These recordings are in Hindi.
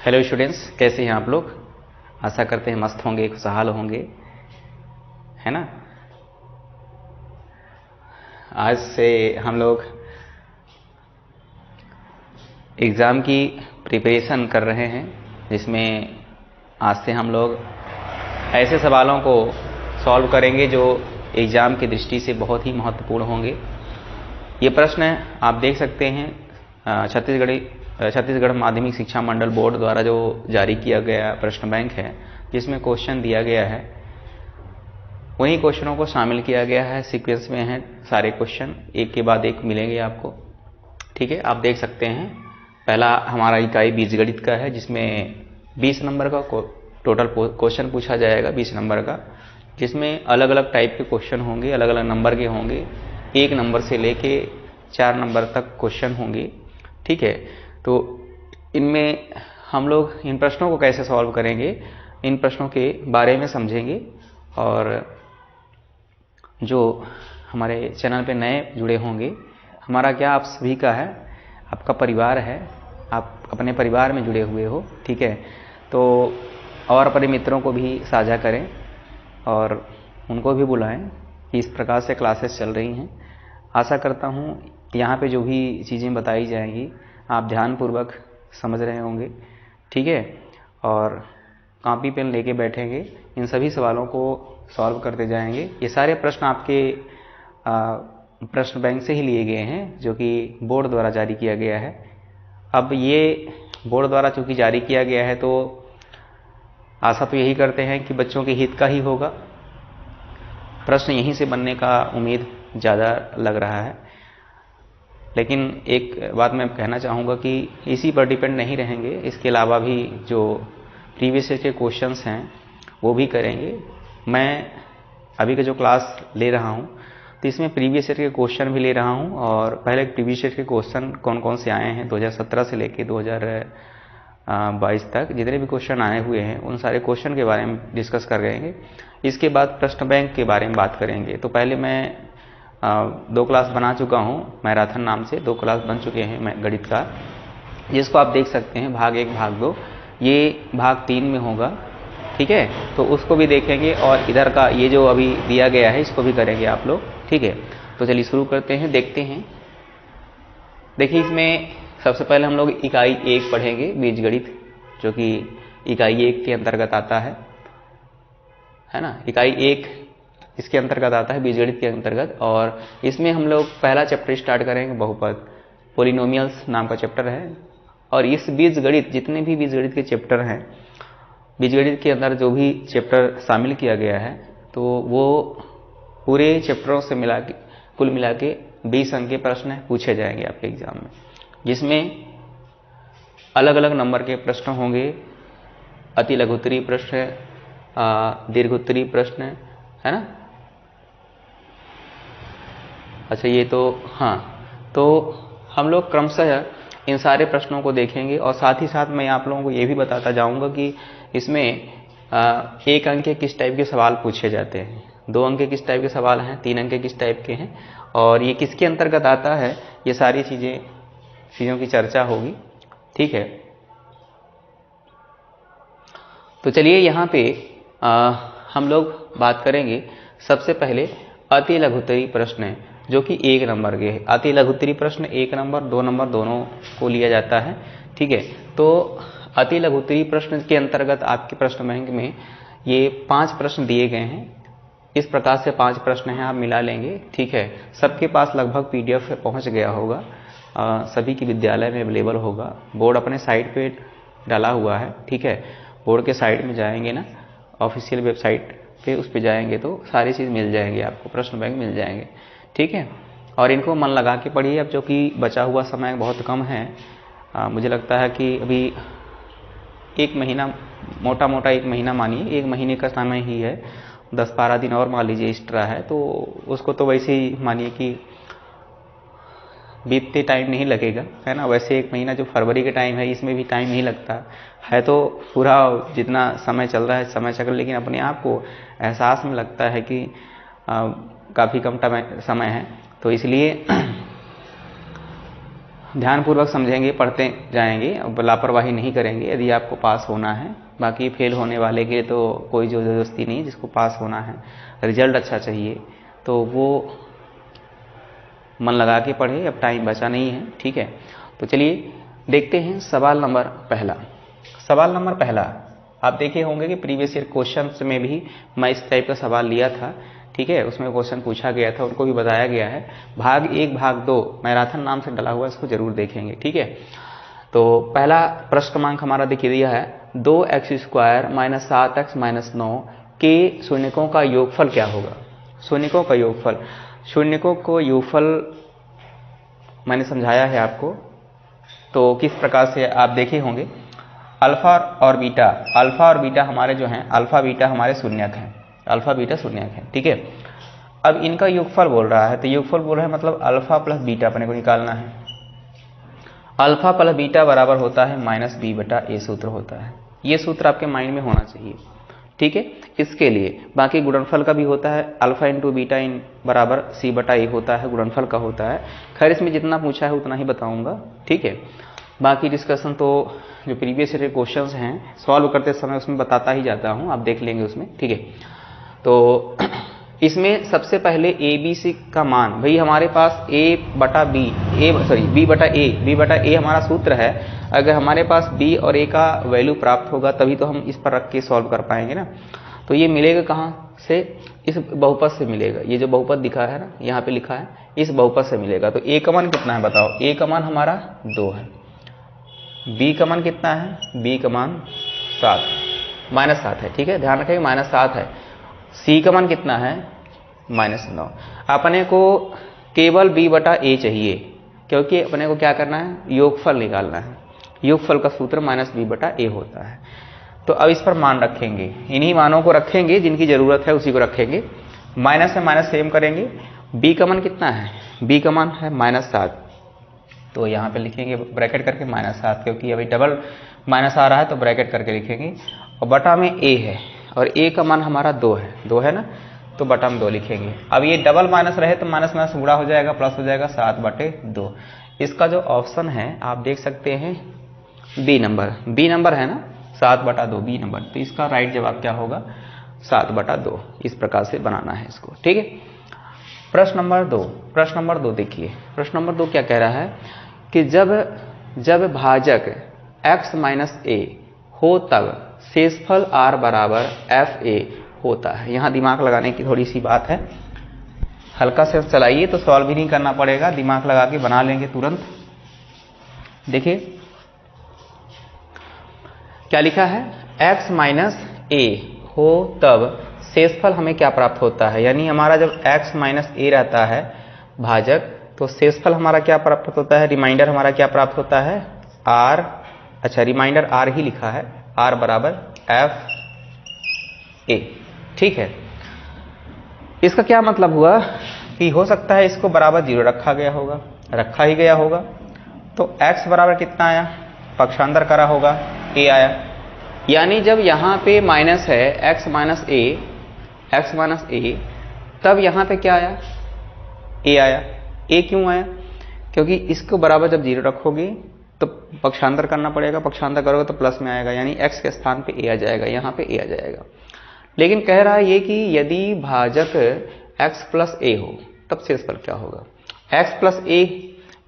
हेलो स्टूडेंट्स, कैसे हैं आप लोग। आशा करते हैं मस्त होंगे, खुशहाल होंगे, है ना। आज से हम लोग एग्ज़ाम की प्रिपरेशन कर रहे हैं, जिसमें आज से हम लोग ऐसे सवालों को सॉल्व करेंगे जो एग्ज़ाम की दृष्टि से बहुत ही महत्वपूर्ण होंगे। ये प्रश्न आप देख सकते हैं छत्तीसगढ़ माध्यमिक शिक्षा मंडल बोर्ड द्वारा जो जारी किया गया प्रश्न बैंक है, जिसमें क्वेश्चन दिया गया है, वही क्वेश्चनों को शामिल किया गया है। सीक्वेंस में है सारे क्वेश्चन, एक के बाद एक मिलेंगे आपको। ठीक है, आप देख सकते हैं। पहला हमारा इकाई बीजगणित का है, जिसमें 20 नंबर का टोटल क्वेश्चन पूछा जाएगा, 20 नंबर का, जिसमें अलग अलग टाइप के क्वेश्चन होंगे, अलग अलग नंबर के होंगे। 1 नंबर से लेके 4 नंबर तक क्वेश्चन होंगे। ठीक है, तो इनमें हम लोग इन प्रश्नों को कैसे सॉल्व करेंगे, इन प्रश्नों के बारे में समझेंगे। और जो हमारे चैनल पे नए जुड़े होंगे, हमारा क्या आप सभी का है, आपका परिवार है, आप अपने परिवार में जुड़े हुए हो। ठीक है, तो और अपने मित्रों को भी साझा करें और उनको भी बुलाएं कि इस प्रकार से क्लासेस चल रही हैं। आशा करता हूँ यहाँ पे जो भी चीज़ें बताई जाएंगी आप ध्यानपूर्वक समझ रहे होंगे। ठीक है, और कॉपी पेन लेके बैठेंगे, इन सभी सवालों को सॉल्व करते जाएंगे। ये सारे प्रश्न आपके प्रश्न बैंक से ही लिए गए हैं, जो कि बोर्ड द्वारा जारी किया गया है। अब ये बोर्ड द्वारा चूँकि जारी किया गया है, तो आशा तो यही करते हैं कि बच्चों के हित का ही होगा। प्रश्न यहीं से बनने का उम्मीद ज़्यादा लग रहा है। लेकिन एक बात मैं कहना चाहूँगा कि इसी पर डिपेंड नहीं रहेंगे, इसके अलावा भी जो प्रीवियस ईयर के क्वेश्चंस हैं वो भी करेंगे। मैं अभी का जो क्लास ले रहा हूँ, तो इसमें प्रीवियस ईयर के क्वेश्चन भी ले रहा हूँ, और पहले प्रीवियस ईयर के क्वेश्चन कौन कौन से आए हैं 2017 से लेके 2022 तक जितने भी क्वेश्चन आए हुए हैं, उन सारे क्वेश्चन के बारे में डिस्कस कर रहेंगे। इसके बाद प्रश्न बैंक के बारे में बात करेंगे। तो पहले मैं 2 क्लास बना चुका हूँ, मैराथन नाम से 2 क्लास बन चुके हैं मैं गणित का, जिसको आप देख सकते हैं भाग 1 भाग 2, ये भाग 3 में होगा। ठीक है, तो उसको भी देखेंगे, और इधर का ये जो अभी दिया गया है इसको भी करेंगे आप लोग। ठीक है, तो चलिए शुरू करते हैं, देखते हैं। देखिए, इसमें सबसे पहले हम लोग इकाई 1 पढ़ेंगे, बीजगणित, जो कि इकाई 1 के अंतर्गत आता है ना। इकाई 1 इसके अंतर्गत आता है, बीजगणित के अंतर्गत। और इसमें हम लोग पहला चैप्टर स्टार्ट करेंगे, बहुपद, पोलिनोमियल्स नाम का चैप्टर है। और इस बीजगणित, जितने भी बीजगणित के चैप्टर हैं, बीजगणित के अंदर जो भी चैप्टर शामिल किया गया है, तो वो पूरे चैप्टरों से मिला के कुल मिला के 20 अंक के प्रश्न पूछे जाएंगे आपके एग्जाम में, जिसमें अलग अलग नंबर के प्रश्न होंगे। अति लघुत्तरीय प्रश्न, दीर्घोत्तरीय प्रश्न, है ना। अच्छा, ये तो हाँ, तो हम लोग क्रमशः इन सारे प्रश्नों को देखेंगे। और साथ ही साथ मैं आप लोगों को ये भी बताता जाऊंगा कि इसमें 1 अंक के किस टाइप के सवाल पूछे जाते हैं, 2 अंक के किस टाइप के सवाल हैं, 3 अंक के किस टाइप के हैं, और ये किसके अंतर्गत आता है, ये सारी चीज़ों की चर्चा होगी। ठीक है, तो चलिए यहाँ पे हम लोग बात करेंगे सबसे पहले अति लघुत्तरीय प्रश्न, जो कि 1 नंबर के है। अति लघुत्तरीय प्रश्न 1 नंबर 2 नंबर दोनों को लिया जाता है। ठीक है, तो अति लघुत्तरीय प्रश्न के अंतर्गत आपके प्रश्न बैंक में ये 5 प्रश्न दिए गए हैं। इस प्रकार से 5 प्रश्न हैं, आप मिला लेंगे। ठीक है, सबके पास लगभग PDF पहुंच गया होगा, सभी की विद्यालय में अवेलेबल होगा। बोर्ड अपने साइट पे डाला हुआ है। ठीक है, बोर्ड के साइट में जाएंगे ना, ऑफिशियल वेबसाइट पे, उस पे जाएंगे तो सारी चीज़ मिल जाएंगी आपको, प्रश्न बैंक मिल जाएंगे। ठीक है, और इनको मन लगा के पढ़िए। अब जो कि बचा हुआ समय बहुत कम है, मुझे लगता है कि अभी 1 महीना, मोटा मोटा 1 महीना मानिए, 1 महीने का समय ही है। 10-12 दिन और मान लीजिए एक्स्ट्रा है, तो उसको तो वैसे ही मानिए कि बीतते टाइम नहीं लगेगा, है ना। वैसे 1 महीना जो फरवरी के टाइम है, इसमें भी टाइम नहीं लगता है, तो पूरा जितना समय चल रहा है समय चक्र, लेकिन अपने आप को एहसास में लगता है कि काफ़ी कम समय है। तो इसलिए ध्यानपूर्वक समझेंगे, पढ़ते जाएंगे, लापरवाही नहीं करेंगे यदि आपको पास होना है। बाकी फेल होने वाले के तो कोई ज़बरदस्ती नहीं, जिसको पास होना है, रिजल्ट अच्छा चाहिए, तो वो मन लगा के पढ़े, अब टाइम बचा नहीं है, ठीक है। तो चलिए देखते हैं सवाल नंबर पहला। सवाल नंबर पहला आप देखे होंगे कि प्रीवियस ईयर क्वेश्चंस में भी मैं इस टाइप का सवाल लिया था, ठीक है। उसमें क्वेश्चन पूछा गया था, उनको भी बताया गया है। भाग 1 भाग 2 मैराथन नाम से डला हुआ, इसको जरूर देखेंगे, ठीक है। तो पहला प्रश्न क्रमांक हमारा देखिए दिया है 2x² - 7x - 9 के शून्यकों का योगफल क्या होगा। शून्यकों का योगफल, शून्यकों को योगफल मैंने समझाया है आपको, तो किस प्रकार से आप देखे होंगे। अल्फा और बीटा हमारे जो हैं, अल्फा बीटा हमारे शून्यक हैं, अल्फा बीटा शून्यक हैं, ठीक है। अब इनका योगफल बोल रहा है, तो योगफल बोल रहा है मतलब अल्फा प्लस बीटा अपने को निकालना है। अल्फा प्लस बीटा बराबर होता है -b/a सूत्र होता है। ये सूत्र आपके माइंड में होना चाहिए, ठीक है। इसके लिए बाकी गुणनफल का भी होता है, अल्फा इंटू बीटा बराबर c/a होता है, गुणनफल का होता है। खैर इसमें जितना पूछा है उतना ही बताऊंगा, ठीक है। बाकी डिस्कशन तो जो प्रीवियस ईयर क्वेश्चंस हैं सॉल्व करते समय उसमें बताता ही जाता हूं, आप देख लेंगे उसमें, ठीक है। तो इसमें सबसे पहले ए बी सी का मान, भाई हमारे पास b/a हमारा सूत्र है। अगर हमारे पास b और a का वैल्यू प्राप्त होगा तभी तो हम इस पर रख के सॉल्व कर पाएंगे ना। तो ये मिलेगा कहाँ से, इस बहुपद से मिलेगा। ये जो बहुपद दिखा है ना, यहाँ पे लिखा है, इस बहुपद से मिलेगा। तो a का मान कितना है बताओ, a का मान हमारा 2 है, b का मान कितना है, b का मान 7 है, ठीक है, ध्यान रखें -7 है। c का मान कितना है, -9। अपने को केवल b/a चाहिए, क्योंकि अपने को क्या करना है, योगफल निकालना है। योगफल का सूत्र -b/a होता है। तो अब इस पर मान रखेंगे, इन्हीं मानों को रखेंगे जिनकी जरूरत है, उसी को रखेंगे। माइनस से माइनस सेम करेंगे। b का मान कितना है, b का मान है -7, तो यहाँ पे लिखेंगे ब्रैकेट करके -7, क्योंकि अभी डबल माइनस आ रहा है तो ब्रैकेट करके लिखेंगे। और बटा में a है, और a का मान हमारा 2 है ना, तो बटा में 2 लिखेंगे। अब ये डबल माइनस रहे तो माइनस माइनस गुणा हो जाएगा, प्लस हो जाएगा 7/2। इसका जो ऑप्शन है आप देख सकते हैं बी नंबर है ना, 7/2 बी नंबर। तो इसका राइट जवाब क्या होगा, 7/2। इस प्रकार से बनाना है इसको, ठीक है। प्रश्न नंबर 2 देखिए, प्रश्न नंबर 2 क्या कह रहा है कि जब भाजक x - a हो तब शेषफल r बराबर fa होता है। यहाँ दिमाग लगाने की थोड़ी सी बात है, हल्का से चलाइए तो सॉल्व भी नहीं करना पड़ेगा, दिमाग लगा के बना लेंगे तुरंत। देखिए क्या लिखा है, x - a हो तब शेषफल हमें क्या प्राप्त होता है। यानी हमारा जब x - a रहता है भाजक, तो शेषफल हमारा क्या प्राप्त होता है, रिमाइंडर हमारा क्या प्राप्त होता है, r, अच्छा रिमाइंडर r ही लिखा है, r बराबर fa, ठीक है। इसका क्या मतलब हुआ कि हो सकता है इसको बराबर 0 रखा ही गया होगा। तो x बराबर कितना आया, पक्षांतर करा होगा, a आया। यानी जब यहाँ पे माइनस है x - a, तब यहाँ पे क्या आया, a आया। a क्यों आया, क्योंकि इसको बराबर जब 0 रखोगे तो पक्षांतर करना पड़ेगा, पक्षांतर करोगे तो प्लस में आएगा, यानी x के स्थान पे a आ जाएगा, यहाँ पे a आ जाएगा। लेकिन कह रहा है ये कि यदि भाजक x + a हो तब शेषफल क्या होगा, x + a,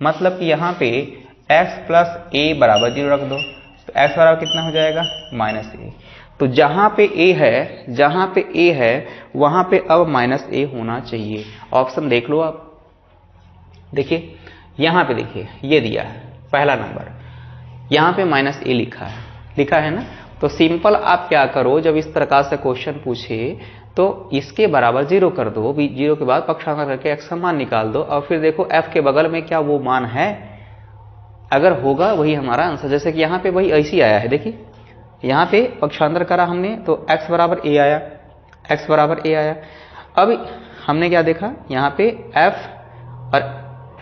मतलब कि यहाँ पे x + a बराबर 0 रख दो, तो x बराबर कितना हो जाएगा, -a। तो जहाँ पे a है वहाँ पे अब -a होना चाहिए। ऑप्शन देख लो आप, देखिए यहाँ पे देखिए ये दिया है पहला नंबर, यहाँ पे -a लिखा है ना। तो सिंपल आप क्या करो, जब इस प्रकार से क्वेश्चन पूछे तो इसके बराबर 0 कर दो, 0 के बाद पक्षांतर करके x का मान निकाल दो, और फिर देखो f के बगल में क्या वो मान है, अगर होगा वही हमारा आंसर। जैसे कि यहाँ पे वही ऐसी आया है, देखिए यहाँ पे पक्षांतर करा हमने तो x बराबर a आया, अब हमने क्या देखा, यहाँ पे f और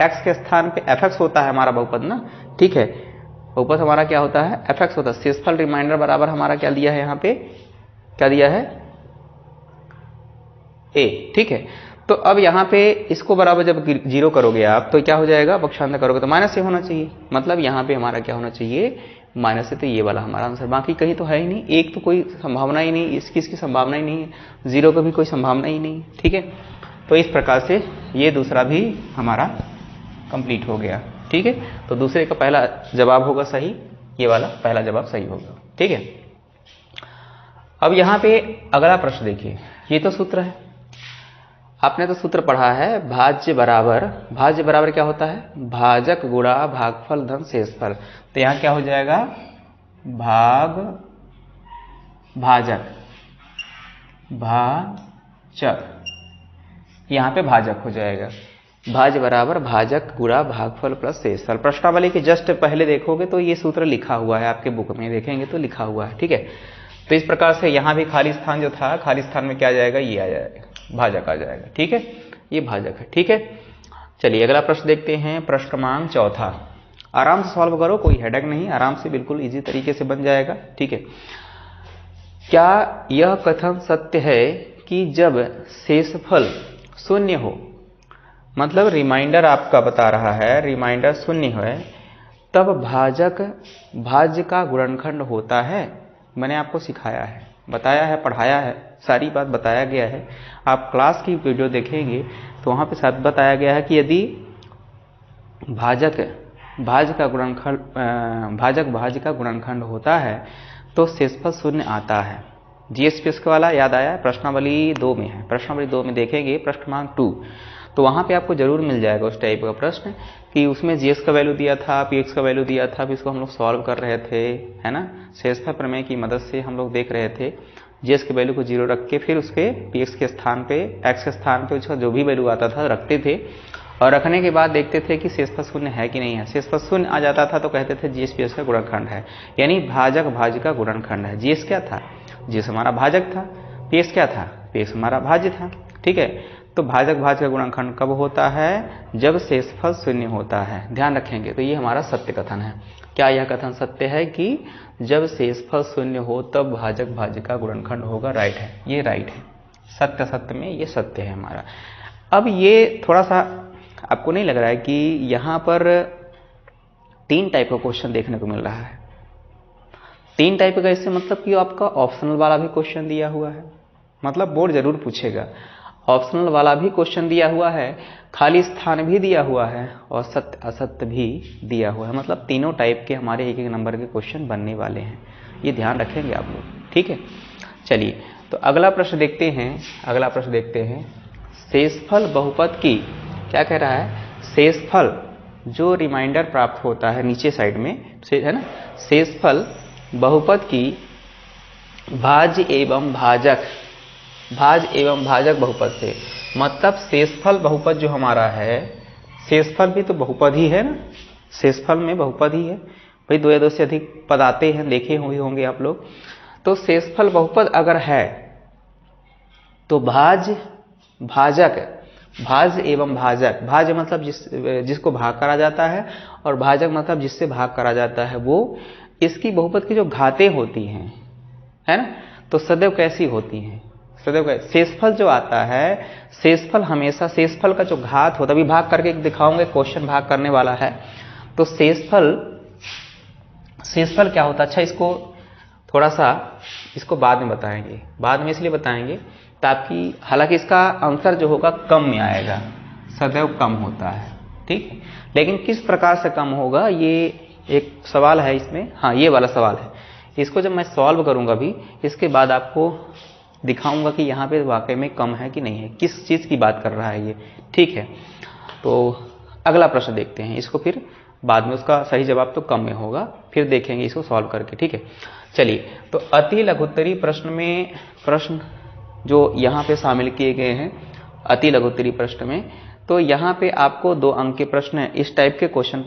x के स्थान पे fx होता है हमारा बहुपद ना, ठीक है, बहुपद हमारा क्या होता है, fx होता है। शेषफल रिमाइंडर बराबर हमारा क्या दिया है, यहाँ पे क्या दिया है, a, ठीक है। तो अब यहाँ पे इसको बराबर जब 0 करोगे आप तो क्या हो जाएगा, पक्षांतर करोगे तो माइनस से होना चाहिए, मतलब यहाँ पे हमारा क्या होना चाहिए, माइनस से। तो ये वाला हमारा आंसर, बाकी कहीं तो है ही नहीं, एक तो कोई संभावना ही नहीं, इसकी संभावना ही नहीं है, 0 की भी कोई संभावना ही नहीं। ठीक है, तो इस प्रकार से ये दूसरा भी हमारा कंप्लीट हो गया। ठीक है, तो दूसरे का पहला जवाब होगा सही, ये वाला पहला जवाब सही होगा। ठीक है, अब यहाँ पे अगला प्रश्न देखिए, ये तो सूत्र है, आपने तो सूत्र पढ़ा है, भाज्य बराबर क्या होता है, भाजक गुणा भागफल धन शेषफल। तो यहाँ क्या हो जाएगा, भाजक, यहाँ पे भाजक हो जाएगा, भाज्य बराबर भाजक गुणा भागफल प्लस शेषफल। प्रश्नावली के जस्ट पहले देखोगे तो ये सूत्र लिखा हुआ है, आपके बुक में देखेंगे तो लिखा हुआ है। ठीक है, तो इस प्रकार से यहाँ भी खाली स्थान जो था, खाली स्थान में क्या आ जाएगा, ये आ जाएगा, भाजक आ जाएगा। ठीक है, ये भाजक है। ठीक है, चलिए अगला प्रश्न देखते हैं, प्रश्न क्रमांक 4। आराम से सॉल्व करो, कोई हेडेक नहीं, आराम से बिल्कुल इजी तरीके से बन जाएगा। ठीक है, क्या यह कथन सत्य है कि जब शेषफल शून्य हो, मतलब रिमाइंडर आपका बता रहा है, रिमाइंडर शून्य है, तब भाज्य का गुणनखंड होता है। मैंने आपको सिखाया है, बताया है, पढ़ाया है, सारी बात बताया गया है। आप क्लास की वीडियो देखेंगे तो वहाँ पे साथ बताया गया है कि यदि भाज्य का गुणनखंड होता है तो शेषफल शून्य आता है। जीएसपीएस वाला याद आया, प्रश्नावली 2 में है, प्रश्नावली 2 में देखेंगे प्रश्न क्रमांक 2, तो वहाँ पे आपको जरूर मिल जाएगा उस टाइप का प्रश्न कि उसमें जीएस का वैल्यू दिया था, पीएक्स का वैल्यू दिया था, फिर इसको हम लोग सॉल्व कर रहे थे, है ना, शेषफल प्रमेय की मदद से हम लोग देख रहे थे, जीएस के वैल्यू को 0 रख के फिर उसके पीएक्स के स्थान पे, एक्स के स्थान पे उसका जो भी वैल्यू आता था रखते थे, और रखने के बाद देखते थे कि शेषफल शून्य है कि नहीं है। शेषफल शून्य आ जाता था तो कहते थे जीएस पीएस का गुणनखंड है, यानी भाज्य का गुणनखंड है। जीएस क्या था, जीएस हमारा भाजक था, पीएक्स क्या था, पीएक्स हमारा भाज्य था। ठीक है, तो भाज्य का गुणनखंड कब होता है, जब शेषफल शून्य होता है। ध्यान रखेंगे, तो ये हमारा सत्य कथन है। क्या यह कथन सत्य है कि जब शेषफल शून्य हो तब भाज्य का गुणनखंड होगा? राइट है, ये राइट है, सत्य में ये सत्य है हमारा। अब ये थोड़ा सा आपको नहीं लग रहा है कि यहाँ पर 3 टाइप का क्वेश्चन देखने को मिल रहा है? 3 टाइप का, इससे मतलब कि आपका ऑप्शनल वाला भी क्वेश्चन दिया हुआ है, मतलब बोर्ड जरूर पूछेगा, ऑप्शनल वाला भी क्वेश्चन दिया हुआ है, खाली स्थान भी दिया हुआ है, और सत्य असत्य भी दिया हुआ है। मतलब तीनों टाइप के हमारे 1-1 नंबर के क्वेश्चन बनने वाले हैं, ये ध्यान रखेंगे आप लोग। ठीक है, चलिए तो अगला प्रश्न देखते हैं। शेषफल बहुपद की, क्या कह रहा है, शेषफल जो रिमाइंडर प्राप्त होता है नीचे साइड में है ना, शेषफल बहुपद की भाज्य एवं भाजक बहुपद से, मतलब शेषफल बहुपद जो हमारा है, शेषफल भी तो बहुपद ही है ना, शेषफल में बहुपद ही है भाई, 2 या 2 से अधिक पद आते हैं, देखे होंगे आप लोग। तो शेषफल बहुपद अगर है तो भाज्य एवं भाज्य मतलब जिसको भाग करा जाता है, और भाजक मतलब जिससे भाग करा जाता है, वो इसकी बहुपद की जो घातें होती हैं, है ना, तो सदैव कैसी होती हैं, शेषफल जो आता है, शेषफल हमेशा, शेषफल का जो घात होता है, अभी भाग करके दिखाऊंगे, क्वेश्चन भाग करने वाला है। तो शेषफल क्या होता है, अच्छा इसको थोड़ा सा इसको बाद में बताएंगे, बाद में इसलिए बताएंगे ताकि, हालांकि इसका आंसर जो होगा कम में आएगा, सदैव कम होता है। ठीक है, लेकिन किस प्रकार से कम होगा, ये एक सवाल है इसमें, हाँ ये वाला सवाल है, इसको जब मैं सॉल्व करूंगा भी, इसके बाद आपको दिखाऊंगा कि यहाँ पे वाकई में कम है कि नहीं है, किस चीज़ की बात कर रहा है ये। ठीक है, तो अगला प्रश्न देखते हैं, इसको फिर बाद में उसका सही जवाब तो कम में होगा, फिर देखेंगे इसको सॉल्व करके। ठीक है, चलिए तो अति लघुत्तरी प्रश्न जो यहाँ पे शामिल किए गए हैं अति लघुत्तरी प्रश्न में, तो यहाँ पे आपको 2 अंक के प्रश्न है, इस टाइप के क्वेश्चन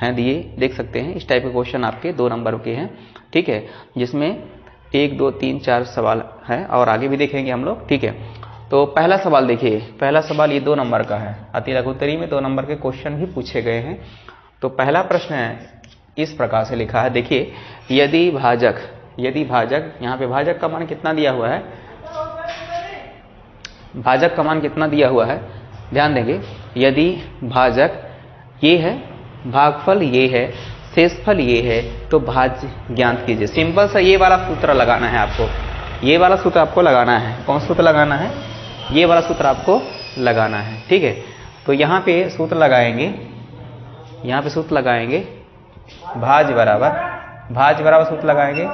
हैं दिए, देख सकते हैं, इस टाइप के क्वेश्चन आपके 2 नंबर के हैं। ठीक है, जिसमें 1, 2, 3, 4 सवाल है, और आगे भी देखेंगे हम लोग। ठीक है, तो पहला सवाल देखिए, पहला सवाल ये 2 नंबर का है, अति लघुत्तरी में 2 नंबर के क्वेश्चन भी पूछे गए हैं। तो पहला प्रश्न है, इस प्रकार से लिखा है, देखिए, यदि भाजक, यहाँ पे भाजक का मान कितना दिया हुआ है, भाजक का मान कितना दिया हुआ है, ध्यान देंगे। यदि भाजक ये है, भागफल ये है, शेषफल ये है, तो भाज्य ज्ञात कीजिए। सिंपल सा ये वाला सूत्र लगाना है आपको, ये वाला सूत्र आपको लगाना है। कौन सूत्र लगाना है? ये वाला सूत्र आपको लगाना है, ठीक है। तो यहाँ पे सूत्र लगाएंगे, यहाँ पे सूत्र लगाएंगे भाज्य बराबर सूत्र लगाएंगे,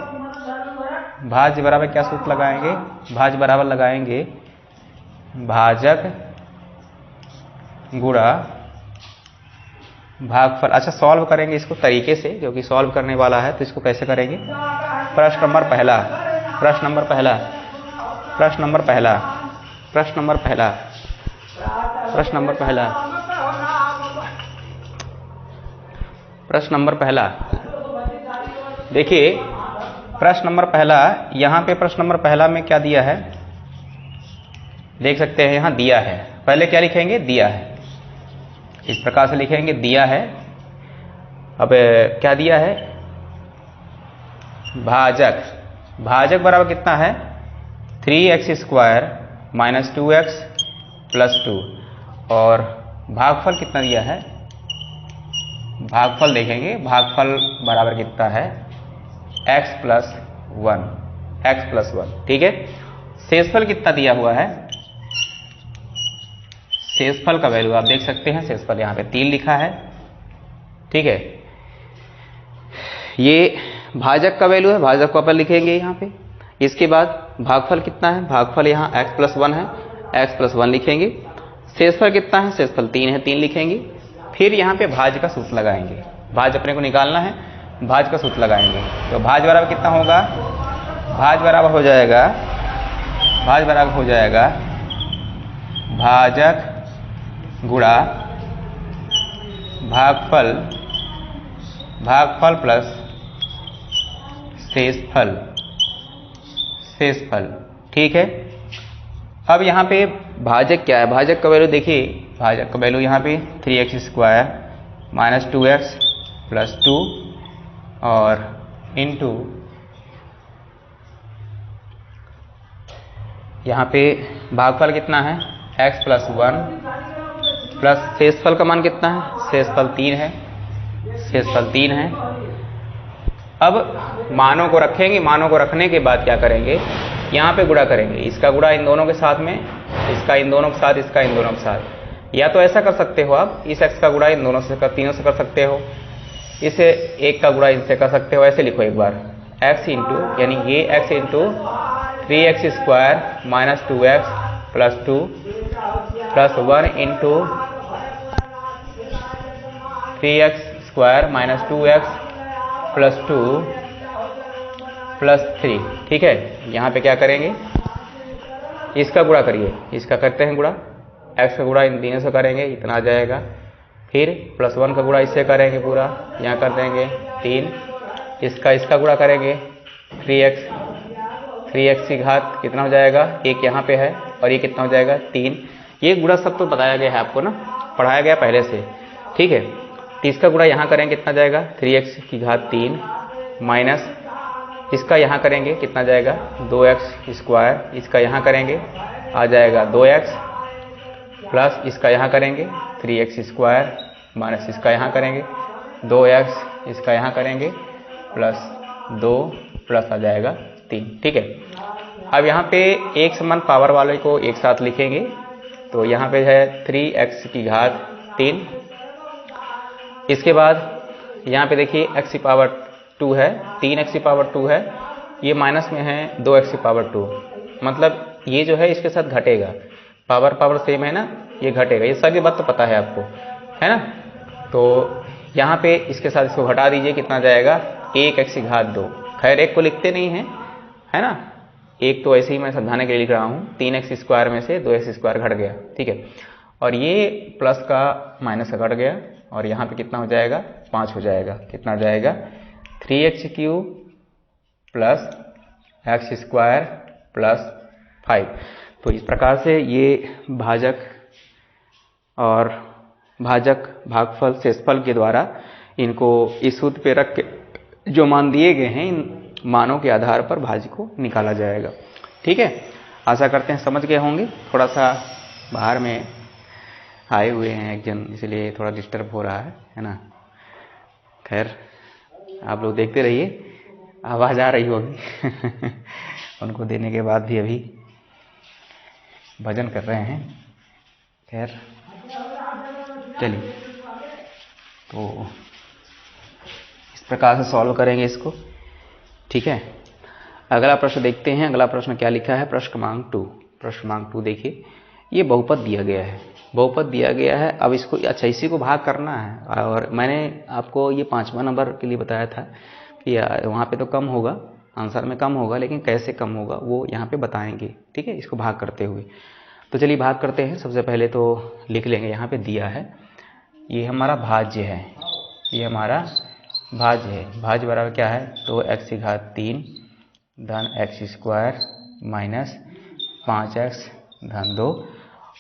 भाज्य बराबर क्या सूत्र लगाएंगे? भाज्य बराबर लगाएंगे भाजक गुणा भागफल। अच्छा, सॉल्व करेंगे इसको तरीके से, क्योंकि सॉल्व करने वाला है, तो इसको कैसे करेंगे? प्रश्न नंबर पहला देखिए, प्रश्न नंबर पहला, यहाँ पे प्रश्न नंबर पहला में क्या दिया है देख सकते हैं, यहाँ दिया है। पहले क्या लिखेंगे? दिया है, इस प्रकार से लिखेंगे, दिया है। अब क्या दिया है? भाजक बराबर कितना है? 3x² - 2x + 2। और भागफल कितना दिया है? भागफल देखेंगे, भागफल बराबर कितना है? x + 1, ठीक है। शेषफल कितना दिया हुआ है? शेषफल का वैल्यू आप देख सकते हैं, शेषफल यहाँ पे 3 लिखा है, ठीक है। ये भाजक का वैल्यू है, भाजक को अपन लिखेंगे यहाँ पे। इसके बाद भागफल कितना है? भागफल यहाँ x + 1 है, x + 1 लिखेंगे। शेषफल कितना है? शेषफल 3 है, 3 लिखेंगे। फिर यहाँ पे भाज्य का सूत्र लगाएंगे, भाज्य अपने को निकालना है, भाज्य का सूत्र लगाएंगे। तो भाज्य बराबर कितना होगा? भाज्य बराबर हो जाएगा भाजक गुणा भागफल प्लस शेषफल, ठीक है। अब यहाँ पे भाजक क्या है? भाजक का वैल्यू देखिए, भाजक का वैल्यू यहाँ पे 3x² - 2x + 2 और इंटू यहाँ पे भागफल कितना है? x + 1 प्लस शेषफल का मान कितना है? शेषफल 3 है, अब मानों को रखेंगे, मानों को रखने के बाद क्या करेंगे? यहाँ पे गुणा करेंगे, इसका गुणा इन दोनों के साथ में, इसका इन दोनों के साथ, इसका इन दोनों के साथ। या तो ऐसा कर सकते हो आप, इस x का गुणा इन दोनों से तीनों से कर सकते हो, इसे एक का गुणा इनसे कर सकते हो। ऐसे लिखो एक बार, x इंटू, यानी ये x into 3x² - 2x + 2 + 1 into 3x² - 2x + 2 + 3, ठीक है। यहाँ पे क्या करेंगे? इसका गुणा करिए, इसका करते हैं गुणा, x का गुणा इन तीनों से करेंगे, इतना आ जाएगा। फिर +1 का गुणा इससे करेंगे पूरा, यहाँ कर देंगे 3, इसका गुणा करेंगे 3x की घात कितना हो जाएगा? 1 यहाँ पे है, और ये कितना हो जाएगा? 3। ये गुणा सब तो बताया गया है आपको ना, पढ़ाया गया पहले से, ठीक है। इसका गुणा यहाँ करेंगे, कितना जाएगा? 3x की घात 3 माइनस इसका यहाँ करेंगे, कितना जाएगा? 2x²। इसका यहाँ करेंगे, आ जाएगा 2x प्लस इसका यहाँ करेंगे 3x² माइनस इसका यहाँ करेंगे 2x, इसका यहाँ करेंगे प्लस 2 प्लस आ जाएगा 3, ठीक है। अब यहाँ पे एक समान पावर वाले को एक साथ लिखेंगे, तो यहाँ पे है 3x की घात 3। इसके बाद यहाँ पे देखिए x की पावर 2 है, 3x की पावर 2 है, ये माइनस में है 2x की पावर 2, मतलब ये जो है इसके साथ घटेगा, पावर सेम है ना, ये घटेगा। ये सभी बात तो पता है आपको, है ना। तो यहाँ पे इसके साथ इसको घटा दीजिए, कितना जाएगा? 1x की घात 2। खैर एक को लिखते नहीं है, है ना, एक तो ऐसे ही मैं समझाने के लिए लिख रहा हूँ। 3x² में से 2x² घट गया, ठीक है। और ये प्लस का माइनस का घट गया, और यहाँ पे कितना हो जाएगा? 5 हो जाएगा। कितना जाएगा? 3x³ plus x² plus 5। तो इस प्रकार से ये भाजक और भागफल शेषफल के द्वारा इनको इस सूत्र पे रख के जो मान दिए गए हैं, इन मानों के आधार पर भाज्य को निकाला जाएगा, ठीक है। आशा करते हैं समझ गए होंगे। थोड़ा सा बाहर में आए हुए हैं एक जन, इसलिए थोड़ा डिस्टर्ब हो रहा है ना। खैर आप लोग देखते रहिए, आवाज़ आ रही होगी उनको देने के बाद भी अभी भजन कर रहे हैं। खैर चलिए, तो इस प्रकार से सॉल्व करेंगे इसको, ठीक है। अगला प्रश्न देखते हैं। अगला प्रश्न क्या लिखा है, प्रश्न क्रमांक 2। प्रश्न क्रमांक 2 देखिए, ये बहुपद दिया गया है, बहुपद दिया गया है। अब इसको अच्छा इसी को भाग करना है, और मैंने आपको ये 5वां नंबर के लिए बताया था कि वहाँ पे तो कम होगा, आंसर में कम होगा, लेकिन कैसे कम होगा वो यहाँ पे बताएंगे, ठीक है, इसको भाग करते हुए। तो चलिए भाग करते हैं। सबसे पहले तो लिख लेंगे, यहाँ पे दिया है ये हमारा भाज्य है, ये हमारा भाज्य है। भाज्य बराबर क्या है, 2x³ धन x² माइनस 5x धन 2।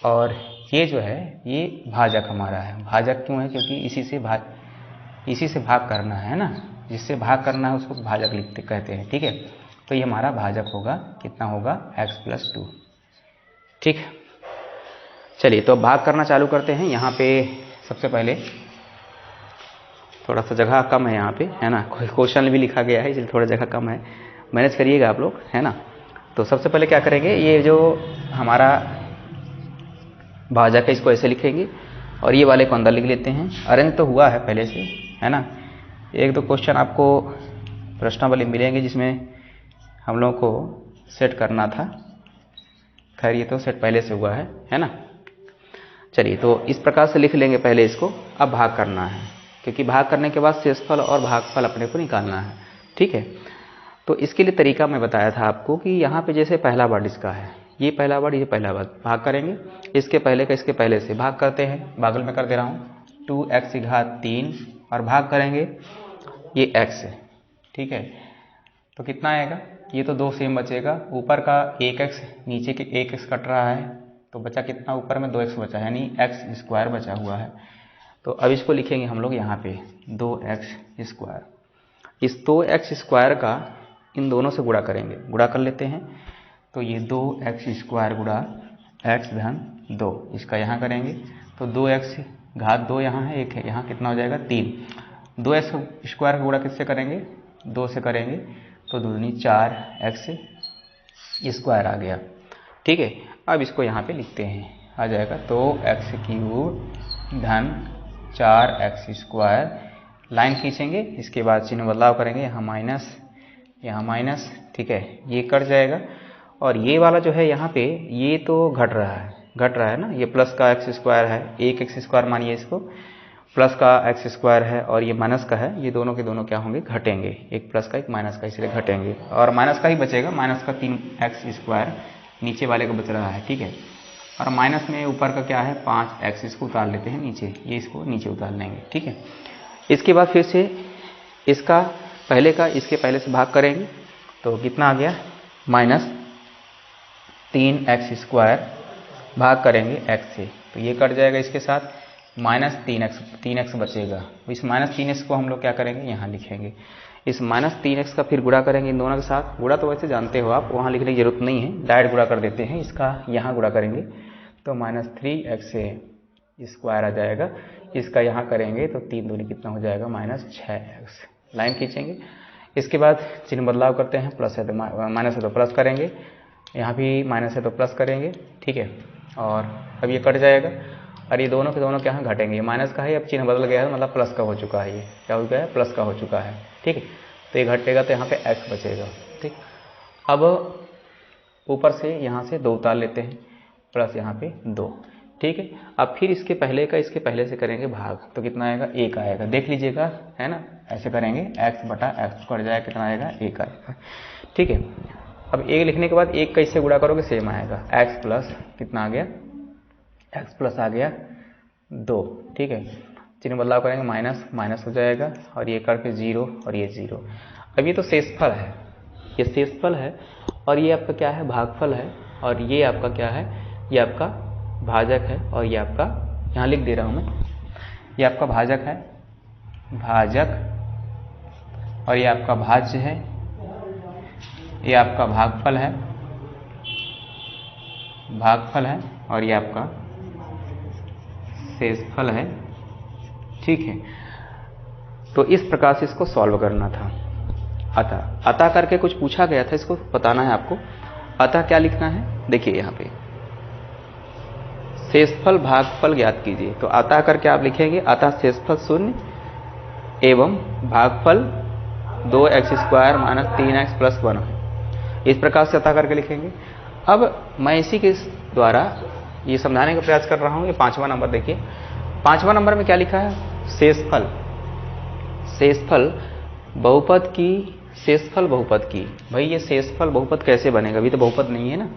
और ये जो है ये भाजक हमारा है। भाजक क्यों है, क्योंकि इसी से भाग करना है ना, जिससे भाग करना है उसको भाजक लिखते कहते हैं, ठीक है। तो ये हमारा भाजक होगा, कितना होगा, x+2, ठीक। चलिए तो भाग करना चालू करते हैं। यहाँ पे सबसे पहले थोड़ा सा जगह कम है यहाँ पे, है ना, क्वेश्चन भी लिखा गया है इसलिए थोड़ा जगह कम है, मैनेज करिएगा आप लोग, है ना। तो सबसे पहले क्या करेंगे, ये जो हमारा भाजक है इसको ऐसे लिखेंगे और ये वाले को अंदर लिख लेते हैं। अरेंज तो हुआ है पहले से, है ना। एक दो क्वेश्चन आपको प्रश्नावली मिलेंगे जिसमें हम लोगों को सेट करना था। खैर ये तो सेट पहले से हुआ है ना। चलिए तो इस प्रकार से लिख लेंगे पहले इसको। अब भाग करना है, क्योंकि भाग करने के बाद शेषफल और भागफल अपने को निकालना है, ठीक है। तो इसके लिए तरीका मैं बताया था आपको कि यहाँ पे जैसे पहला वर्ड इसका है, ये पहला वर्ड, ये पहला वर्ड, भाग करेंगे इसके पहले का इसके पहले से भाग करते हैं। बागल में कर दे रहा हूँ, 2x³ और भाग करेंगे ये x है, ठीक है। तो कितना आएगा, ये तो 2 सेम बचेगा, ऊपर का 1x नीचे के 1x कट रहा है, तो बचा कितना, ऊपर में 2x बचा, यानी x² बचा हुआ है। तो अब इसको लिखेंगे हम लोग यहाँ पे 2x²। इस 2x² का इन दोनों से गुणा करेंगे, गुणा कर लेते हैं। तो ये 2x² गुणा x धन 2, इसका यहाँ करेंगे तो 2x⁻2 यहाँ है, एक है यहाँ, कितना हो जाएगा 3। 2x² का गुणा किससे करेंगे, 2 से करेंगे, तो 2 दूनी 4x² आ गया, ठीक है। अब इसको यहाँ पे लिखते हैं, आ जाएगा तो x³ धन 4x², लाइन खींचेंगे, इसके बाद चिन्ह बदलाव करेंगे, यहाँ माइनस यहाँ माइनस, ठीक है, ये कट जाएगा। और ये वाला जो है यहाँ पे ये तो घट रहा है ना, ये प्लस का x² है, एक x² मानिए इसको, प्लस का x² है और ये माइनस का है, ये दोनों के दोनों क्या होंगे, घटेंगे, एक प्लस का एक माइनस का, इसलिए घटेंगे और माइनस का ही बचेगा, माइनस का 3x² नीचे वाले को बच रहा है, ठीक है। और माइनस में ऊपर का क्या है 5x, इसको उतार लेते हैं नीचे, ये इसको नीचे उतार लेंगे, ठीक है। इसके बाद फिर से इसका पहले का इसके पहले से भाग करेंगे, तो कितना आ गया, -3x² भाग करेंगे x से, तो ये कट जाएगा इसके साथ, -3x बचेगा। इस -3x को हम लोग क्या करेंगे, यहाँ लिखेंगे। इस -3x का फिर गुणा करेंगे इन दोनों के साथ। गुणा तो वैसे जानते हो आप, वहाँ लिखने की जरूरत नहीं है, डायरेक्ट गुणा कर देते हैं। इसका यहाँ गुणा करेंगे तो -3x² आ जाएगा, इसका यहाँ करेंगे तो 3 दूनी कितना हो जाएगा, -6x। लाइन खींचेंगे, इसके बाद चिन्ह बदलाव करते हैं, प्लस है तो माइनस है तो प्लस करेंगे, यहाँ भी माइनस है तो प्लस करेंगे, ठीक है। और अब ये कट जाएगा और ये दोनों के दोनों क्या हैं, घटेंगे। ये माइनस का है, अब चिन्ह बदल गया है, मतलब प्लस का हो चुका है, ये क्या हो गया है, प्लस का हो चुका है, ठीक है। तो ये घटेगा तो यहाँ पे x बचेगा, ठीक। अब ऊपर से यहाँ से 2 उतार लेते हैं, प्लस यहाँ पे 2, ठीक है। अब फिर इसके पहले का इसके पहले से करेंगे भाग, तो कितना आएगा, 1 आएगा, देख लीजिएगा, है ना। ऐसे करेंगे x/x कट जाएगा, कितना आएगा, 1 आएगा, ठीक है। अब 1 लिखने के बाद 1 कैसे गुणा करोगे, सेम आएगा, x प्लस कितना आ गया, x प्लस आ गया 2, ठीक है। चिन्ह बदलाव करेंगे, माइनस माइनस हो जाएगा और ये करके 0 और ये 0। अब ये तो शेषफल है, ये शेषफल है और ये आपका क्या है, भागफल है, और ये आपका क्या है, ये आपका भाजक है, और ये आपका यहाँ लिख दे रहा हूँ मैं, ये आपका भाजक है, भाजक, और ये आपका भाज्य है, ये आपका भागफल है, भागफल है और ये आपका शेषफल है, ठीक है। तो इस प्रकार से इसको सॉल्व करना था। अतः करके कुछ पूछा गया था, इसको बताना है आपको। अतः क्या लिखना है, देखिए यहाँ पे शेषफल भागफल ज्ञात कीजिए। तो अतः करके आप लिखेंगे अतः शेषफल 0 एवं भागफल 2x² - 3x + 1 है। इस प्रकार से अतः करके लिखेंगे। अब मैं इसी के द्वारा ये समझाने का प्रयास कर रहा हूँ। ये 5वां नंबर देखिए, 5वां नंबर में क्या लिखा है, शेषफल। शेषफल बहुपद की, शेषफल बहुपद की। भाई ये शेषफल बहुपद कैसे बनेगा, अभी तो बहुपद नहीं है ना।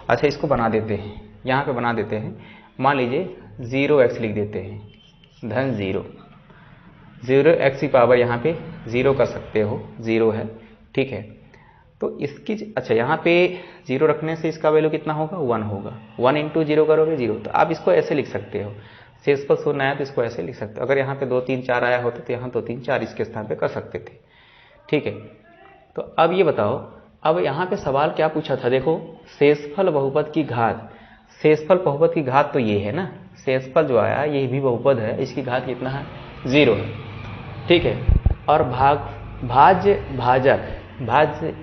अच्छा इसको बना देते हैं, यहाँ पे बना देते हैं। मान लीजिए 0x लिख देते हैं, धन 0x की पावर यहाँ पे 0 कर सकते हो, 0 है, ठीक है। तो इसकी अच्छा यहाँ पे 0 रखने से इसका वैल्यू कितना होगा, 1 होगा। 1 × 0 करोगे 0। तो आप इसको ऐसे लिख सकते हो, शेषफल 0 आया तो इसको ऐसे लिख सकते हो। अगर यहाँ पे 2 3 4 आया होता तो यहाँ 2 3 4 इसके स्थान पे कर सकते थे, ठीक है। तो अब ये बताओ, अब यहाँ पे सवाल क्या पूछा था, देखो शेषफल बहुपद की घात। शेषफल बहुपद की घात तो ये है ना, शेषफल जो आया ये भी बहुपद है, इसकी घात कितना है, 0 है, ठीक है। और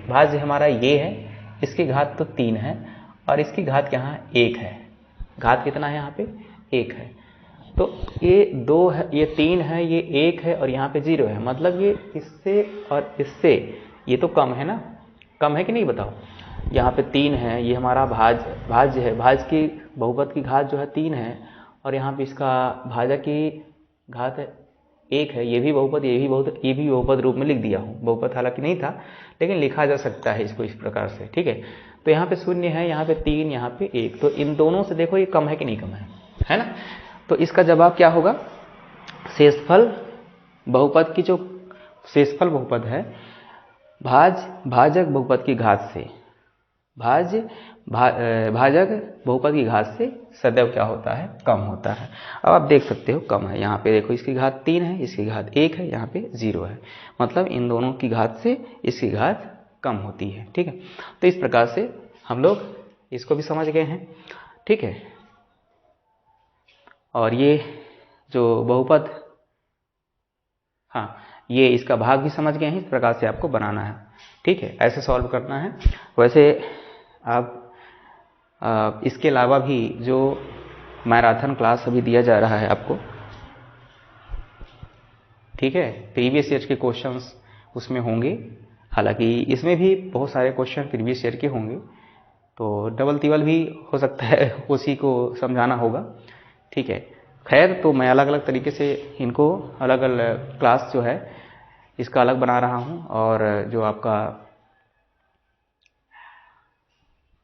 भाज्य हमारा ये है, इसकी घात तो 3 है और इसकी घात यहाँ 1 है। घात कितना है यहाँ पे, 1 है। तो ये 2 है, ये 3 है, ये 1 है और यहाँ पे 0 है। मतलब ये इससे और इससे ये तो कम है ना, कम है कि नहीं बताओ। यहाँ पे 3 है, ये हमारा भाज्य है, भाज्य की बहुपद की घात जो है 3 है और यहाँ पे इसका भाजक की घात है 1 है। ये भी बहुपद, ये भी बहुपद रूप में लिख दिया हूँ। बहुपद हालांकि नहीं था लेकिन लिखा जा सकता है इसको इस प्रकार से, ठीक है। तो यहाँ पे 0 है, यहाँ पे 3, यहाँ पे 1। तो इन दोनों से देखो ये कम है कि नहीं कम है ना। तो इसका जवाब क्या होगा, शेषफल बहुपद की जो शेषफल बहुपद है भाजक बहुपद की घात से, भाजक बहुपद की घात से सदैव क्या होता है, कम होता है। अब आप देख सकते हो कम है, यहाँ पे देखो इसकी घात 3 है, इसकी घात 1 है, यहाँ पे 0 है। मतलब इन दोनों की घात से इसकी घात कम होती है, ठीक है। तो इस प्रकार से हम लोग इसको भी समझ गए हैं, ठीक है। और ये जो बहुपद, हाँ ये इसका भाग भी समझ गए हैं। इस प्रकार से आपको बनाना है, ठीक है, ऐसे सॉल्व करना है। वैसे आप इसके अलावा भी जो मैराथन क्लास अभी दिया जा रहा है आपको, ठीक है, प्रीवियस ईयर के क्वेश्चंस उसमें होंगे। हालांकि इसमें भी बहुत सारे क्वेश्चन प्रीवियस ईयर के होंगे, तो डबल तिबल भी हो सकता है, उसी को समझाना होगा, ठीक है। खैर तो मैं अलग अलग तरीके से इनको अलग अलग क्लास जो है इसका अलग बना रहा हूँ। और जो आपका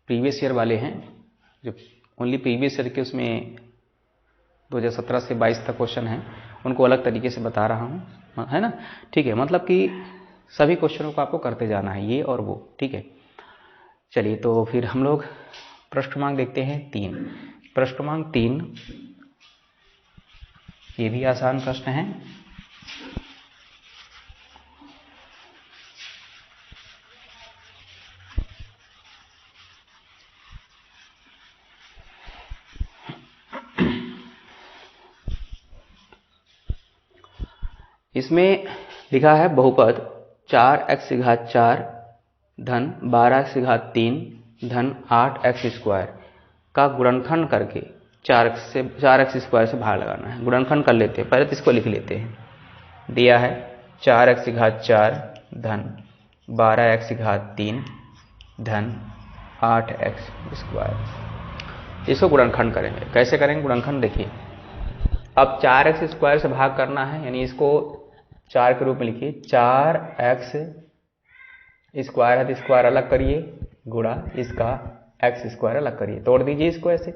प्रीवियस ईयर वाले हैं, जो ओनली प्रीवियस ईयर के, उसमें 2017 से 22 तक क्वेश्चन हैं, उनको अलग तरीके से बता रहा हूँ, है ना, ठीक है। मतलब कि सभी क्वेश्चनों को आपको करते जाना है, ये और वो, ठीक है। चलिए तो फिर हम लोग प्रश्न क्रमांक देखते हैं 3। प्रश्न क्रमांक 3 ये भी आसान प्रश्न है। इसमें लिखा है बहुपद 4x⁴ धन 12x⁴ धन 8x² का गुणनखंड करके 4x² से भाग लगाना है। गुणनखंड कर लेते हैं, पहले तो इसको लिख लेते हैं। दिया है 4x⁴ धन 12x⁴ धन 8x²। इसको गुणनखंड करेंगे। कैसे करेंगे गुणनखंड, देखिए अब 4x² से भाग करना है, यानी इसको 4 के रूप में लिखिए। 4x² है तो स्क्वायर अलग करिए, गुणा इसका x² अलग करिए, तोड़ दीजिए इसको ऐसे,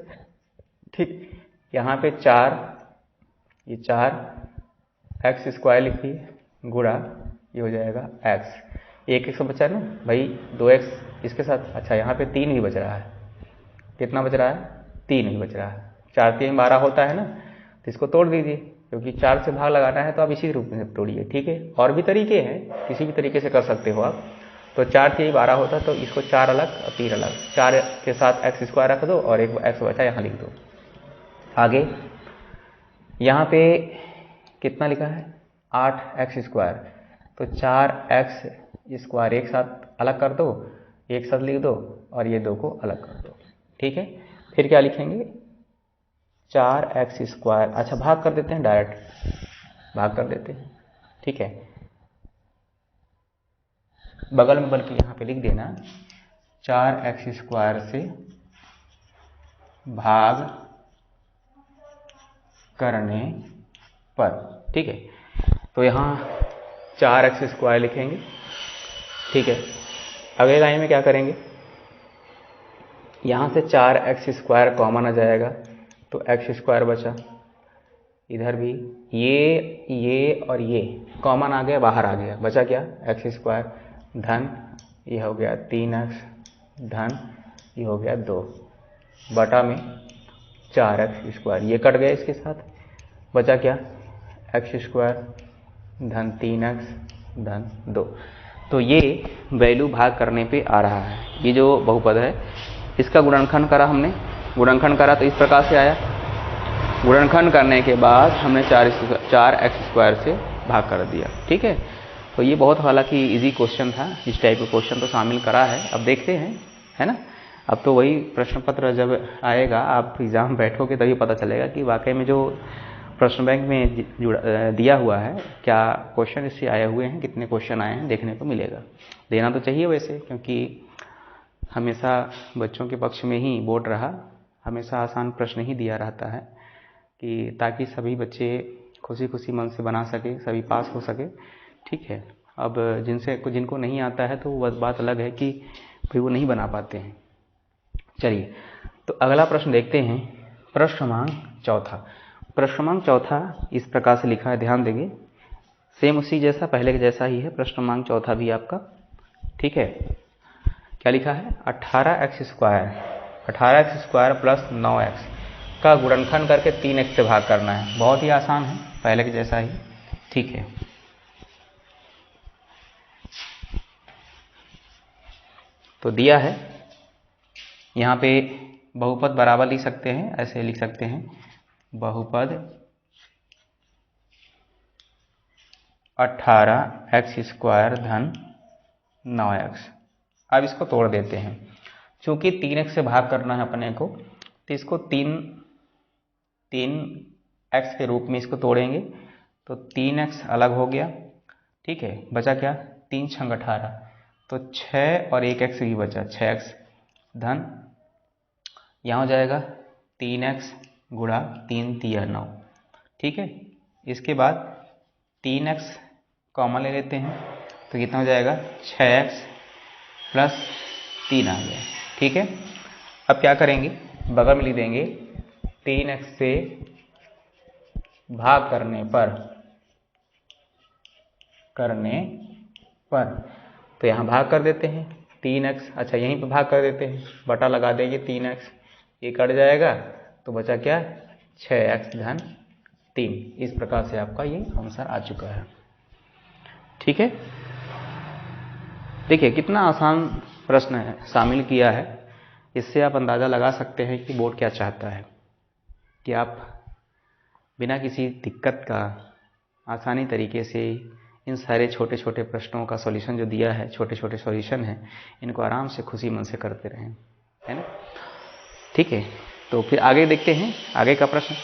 ठीक। यहाँ पे 4, ये 4x² लिखिए, गुणा ये हो जाएगा x। एक x बचा ना भाई, 2x इसके साथ। अच्छा यहाँ पे 3 भी बच रहा है, कितना बच रहा है, 3 भी बच रहा है। 4 3 12 होता है ना, तो इसको तोड़ दीजिए, क्योंकि 4 से भाग लगाना है तो आप इसी रूप में तोड़िए, ठीक है। और भी तरीके हैं, किसी भी तरीके से कर सकते हो आप। तो 4 से 12 होता, तो इसको 4 अलग और 3 अलग, 4 के साथ एक्स स्क्वायर रख दो और एक एक्स बचा यहाँ लिख दो। आगे यहाँ पे कितना लिखा है 8x स्क्वायर, तो 4x स्क्वायर एक साथ अलग कर दो, एक साथ लिख दो और ये 2 को अलग कर दो। ठीक है, फिर क्या लिखेंगे 4x स्क्वायर, अच्छा भाग कर देते हैं, डायरेक्ट भाग कर देते हैं। ठीक है, बगल में बल्कि यहाँ पे लिख देना 4x स्क्वायर से भाग करने पर। ठीक है, तो यहाँ 4x स्क्वायर लिखेंगे। ठीक है, अगले लाइन में क्या करेंगे, यहाँ से 4x स्क्वायर कॉमन आ जाएगा, तो x स्क्वायर बचा, इधर भी ये और ये कॉमन आ गया, बाहर आ गया, बचा क्या x स्क्वायर धन ये हो गया 3x धन ये हो गया 2 बटा में 4x स्क्वायर, ये कट गया इसके साथ, बचा क्या x स्क्वायर धन 3x धन 2। तो ये वैल्यू भाग करने पे आ रहा है। ये जो बहुपद है इसका गुणनखंड करा हमने, गुणनखंड करा तो इस प्रकार से आया, गुणनखंड करने के बाद हमने 4x स्क्वायर से भाग कर दिया। ठीक है, तो ये बहुत हालांकि इजी क्वेश्चन था, इस टाइप का क्वेश्चन तो शामिल करा है। अब देखते हैं, है ना, अब तो वही प्रश्न पत्र जब आएगा, आप एग्ज़ाम बैठोगे तभी पता चलेगा कि वाकई में जो प्रश्न बैंक में दिया हुआ है क्या क्वेश्चन इससे आए हुए हैं, कितने क्वेश्चन आए हैं देखने को मिलेगा। देना तो चाहिए वैसे, क्योंकि हमेशा बच्चों के पक्ष में ही बोर्ड रहा, हमेशा आसान प्रश्न ही दिया रहता है कि ताकि सभी बच्चे खुशी खुशी मन से बना सके, सभी पास हो सके। ठीक है, अब जिनको नहीं आता है तो वह बात अलग है कि फिर वो नहीं बना पाते हैं। चलिए, तो अगला प्रश्न देखते हैं, प्रश्न क्रमांक चौथा। प्रश्न क्रमांक चौथा इस प्रकार से लिखा है, ध्यान देंगे, सेम उसी जैसा, पहले के जैसा ही है प्रश्न क्रमांक चौथा भी आपका। ठीक है, क्या लिखा है 18x स्क्वायर प्लस 9x का गुणनखंड करके 3x से भाग करना है। बहुत ही आसान है, पहले के जैसा ही। ठीक है, तो दिया है यहाँ पे बहुपद बराबर लिख सकते हैं, ऐसे लिख सकते हैं बहुपद 18x स्क्वायर धन 9x। अब इसको तोड़ देते हैं, चूंकि 3x से भाग करना है अपने को, तो इसको 3x के रूप में इसको तोड़ेंगे, तो 3x अलग हो गया। ठीक है, बचा क्या 3 छंग 18, तो 6 और 1x भी बचा, 6x धन यहाँ हो जाएगा 3x गुणा 3 तिया 9। ठीक है, इसके बाद 3x कॉमन ले लेते हैं, तो कितना हो जाएगा 6x प्लस 3 आ गया। ठीक है, अब क्या करेंगे, बगल में लिख देंगे 3x से भाग करने पर, तो यहाँ भाग कर देते हैं 3x, अच्छा यहीं पर भाग कर देते हैं, बटा लगा देंगे 3x, ये कट जाएगा, तो बचा क्या 6x धन 3। इस प्रकार से आपका ये आंसर आ चुका है। ठीक है, देखिए कितना आसान प्रश्न है शामिल किया है। इससे आप अंदाज़ा लगा सकते हैं कि बोर्ड क्या चाहता है, कि आप बिना किसी दिक्कत का आसानी तरीके से इन सारे छोटे छोटे प्रश्नों का सॉल्यूशन जो दिया है, छोटे छोटे सॉल्यूशन हैं, इनको आराम से खुशी मन से करते रहें, है ना। ठीक है, तो फिर आगे देखते हैं आगे का प्रश्न।